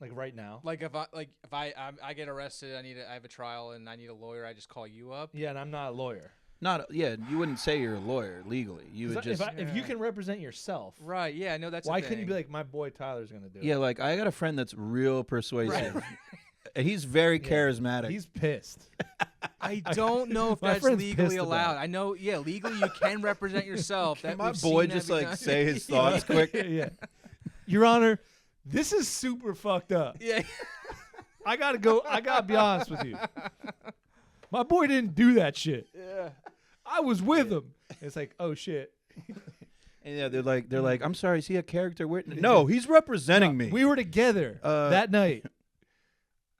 like right now? Like if I get arrested, I have a trial and I need a lawyer. I just call you up. Yeah, and I'm not a lawyer. You wouldn't say you're a lawyer legally. You would just. If you can represent yourself, right? Yeah, I know that's. Why couldn't you be like, my boy Tyler's gonna do it? Yeah, like I got a friend that's real persuasive. And he's very charismatic. He's pissed. I don't know if that's legally allowed. I know, legally you can represent yourself. Can my boy just like say his thoughts quick? Yeah. Your Honor, this is super fucked up. Yeah. I gotta be honest with you. My boy didn't do that shit. Yeah. I was with him. It's like, oh shit. And yeah, they're like, I'm sorry, is he a character witness? No, he's representing me. We were together that night.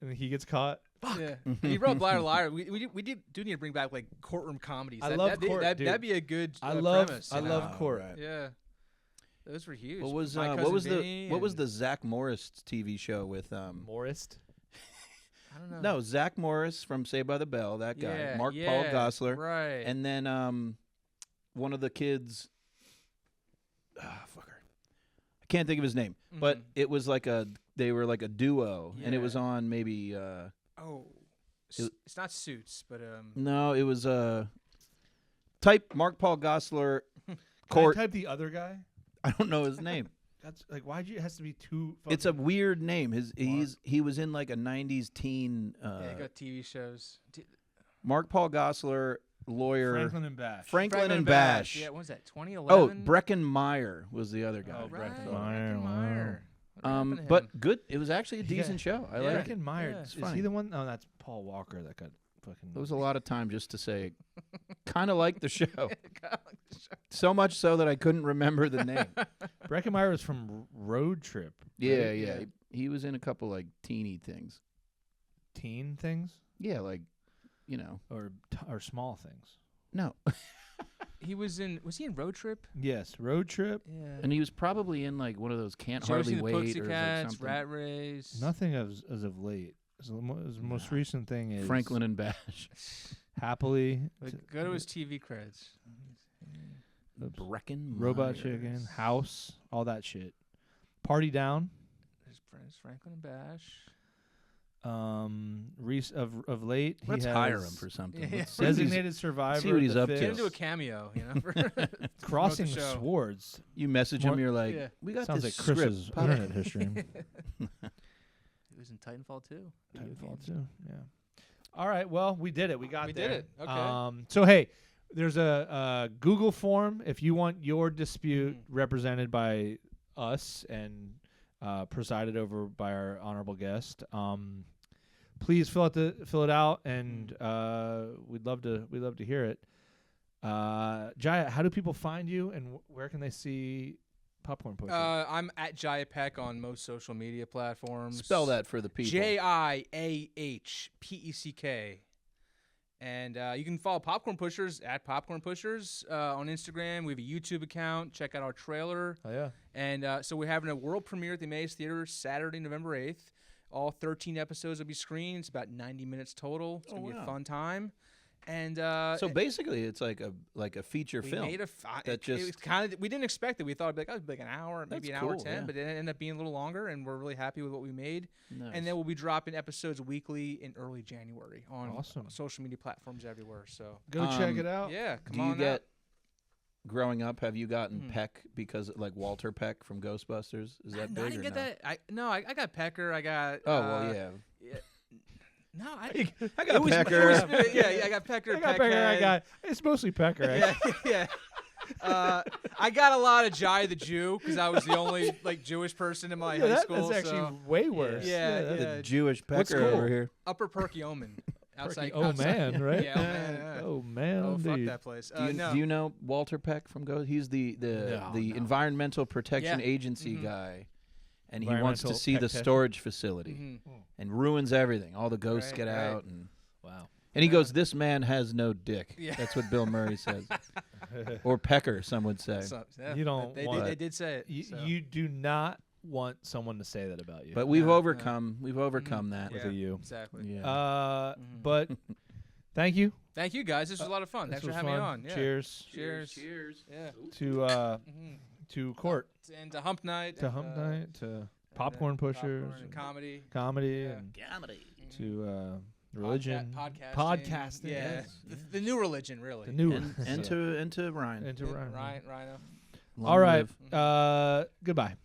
And he gets caught. Fuck. Yeah. And you brought Liar Liar. We do need to bring back like courtroom comedies. I love court, dude. That'd be a good premise. I love court. Right. Yeah. Those were huge. What was My what Cousin was Vinny what was and- the Zach Morris TV show with Morris? I don't know. No, Zach Morris from Saved by the Bell, that guy. Yeah, Mark Paul yeah, Gosselaar. Right. And then one of the kids fucker. I can't think of his name. But it was like they were like a duo and it was Yeah. on maybe it's not Suits, but no, it was type Mark Paul Gosselaar court. Can I type the other guy? I don't know his name. That's like why'd you? It has to be two. It's a weird name. He was in like a 90s teen yeah, got TV shows. Mark Paul Gosselaar, lawyer. Franklin and Bash. Franklin and Bash. Yeah, what was that? 2011. Oh, Brecken Meyer was the other guy. Oh, Right. Brecken Brecken Meyer. Meyer. But good. It was actually a decent show. I like it. Brecken Meyer. Yeah. Is funny. he the one? Oh, that's Paul Walker that got fucking. There was a lot of time just to say, kind of like the show. So much so that I couldn't remember the name. Brecken Meyer was from Road Trip. Yeah, right? yeah. He was in a couple like teeny things. Teen things Yeah, like, or small things. no. Was he in Road Trip? Yes, Road Trip. Yeah. And he was probably in like one of those Can't Josie Hardly the Wait or like Pussycats, something. Rat Race. Nothing as of late. His most recent thing is Franklin and Bash. Happily. Go to his TV credits. Brecken Robot Myers. Chicken, House, all that shit. Party Down. There's Franklin and Bash. Of late, Let's he hire has him for something. Yeah. Let's see what he's- Designated Survivor. see what he's The up to. Get Fifth, him to a cameo, for Crossing promote the show. Swords. You message him, you're like, Yeah. we got Sounds this like Chris's script. Pop- internet history. He was in Titanfall too. Titanfall too. Yeah. All right. Well, we did it. We got We there. did it. Okay. So hey, there's a Google form if you want your dispute represented by us and presided over by our honorable guest. Please fill it out, and we'd love to hear it. Jiah, how do people find you, and where can they see Popcorn Pusher? I'm at Jiah Peck on most social media platforms. Spell that for the people. JIAHPECK. And you can follow Popcorn Pushers at Popcorn Pushers on Instagram. We have a YouTube account. Check out our trailer. Oh yeah. And so we're having a world premiere at the Emmaus Theater Saturday, November 8th. All 13 episodes will be screened. It's about 90 minutes total. It's going to be a fun time. And So basically, it's like a feature we film. made that it was just kind of, we didn't expect it. We thought it'd be like an hour, maybe That's an hour cool, 10, yeah. but it ended up being a little longer, and we're really happy with what we made. Nice. And then we'll be dropping episodes weekly in early January on Awesome. social media platforms everywhere. So Go check it out. yeah, come do you on get out. growing up? Have you gotten Peck because like Walter Peck from Ghostbusters? Is that No, I big didn't or get no? that. I got Pecker. I got. Oh well, yeah. No, I it got was, Pecker. yeah, I got Pecker. I got Pecker. I Peckhead. got. It's mostly Pecker. Yeah. I got a lot of Jiah the Jew because I was the only like Jewish person in my high school. That's actually so way worse. Yeah, that's yeah. The Jewish What's Pecker cool? over here. Upper Perkiomen. Outside. Oh man, right? Yeah, oh man. Yeah. Oh man, Oh fuck indeed. that place. Do No. you know Walter Peck from Ghost? He's the No. Environmental Protection Yeah. Agency Mhm. guy, and he wants to Environmental see the tactician. storage facility Mhm. and ruins everything. All the ghosts Right, get right. out, and Wow. he Yeah. goes, "This man has no dick." Yeah. That's what Bill Murray says, or Pecker, some would say. So, yeah, You don't They, want- they did say it. You, so. you do not want someone to say that about you. But we've No, overcome. We've overcome that. with Yeah. a you. Exactly. Yeah. But thank you. Thank you guys. This was a lot of fun. This Thanks for was having me fun. on. Yeah. Cheers Cheers. Cheers. Yeah. to court, And to Hump Night. to and, Hump Night, to Popcorn Pushers, Popcorn and comedy. comedy, Yeah. and Comedy. to religion, Podcasting. Yeah. Yes. The new religion, really. the new And to Ryan. and to Ryan. Rhino. Long All right. live. Goodbye.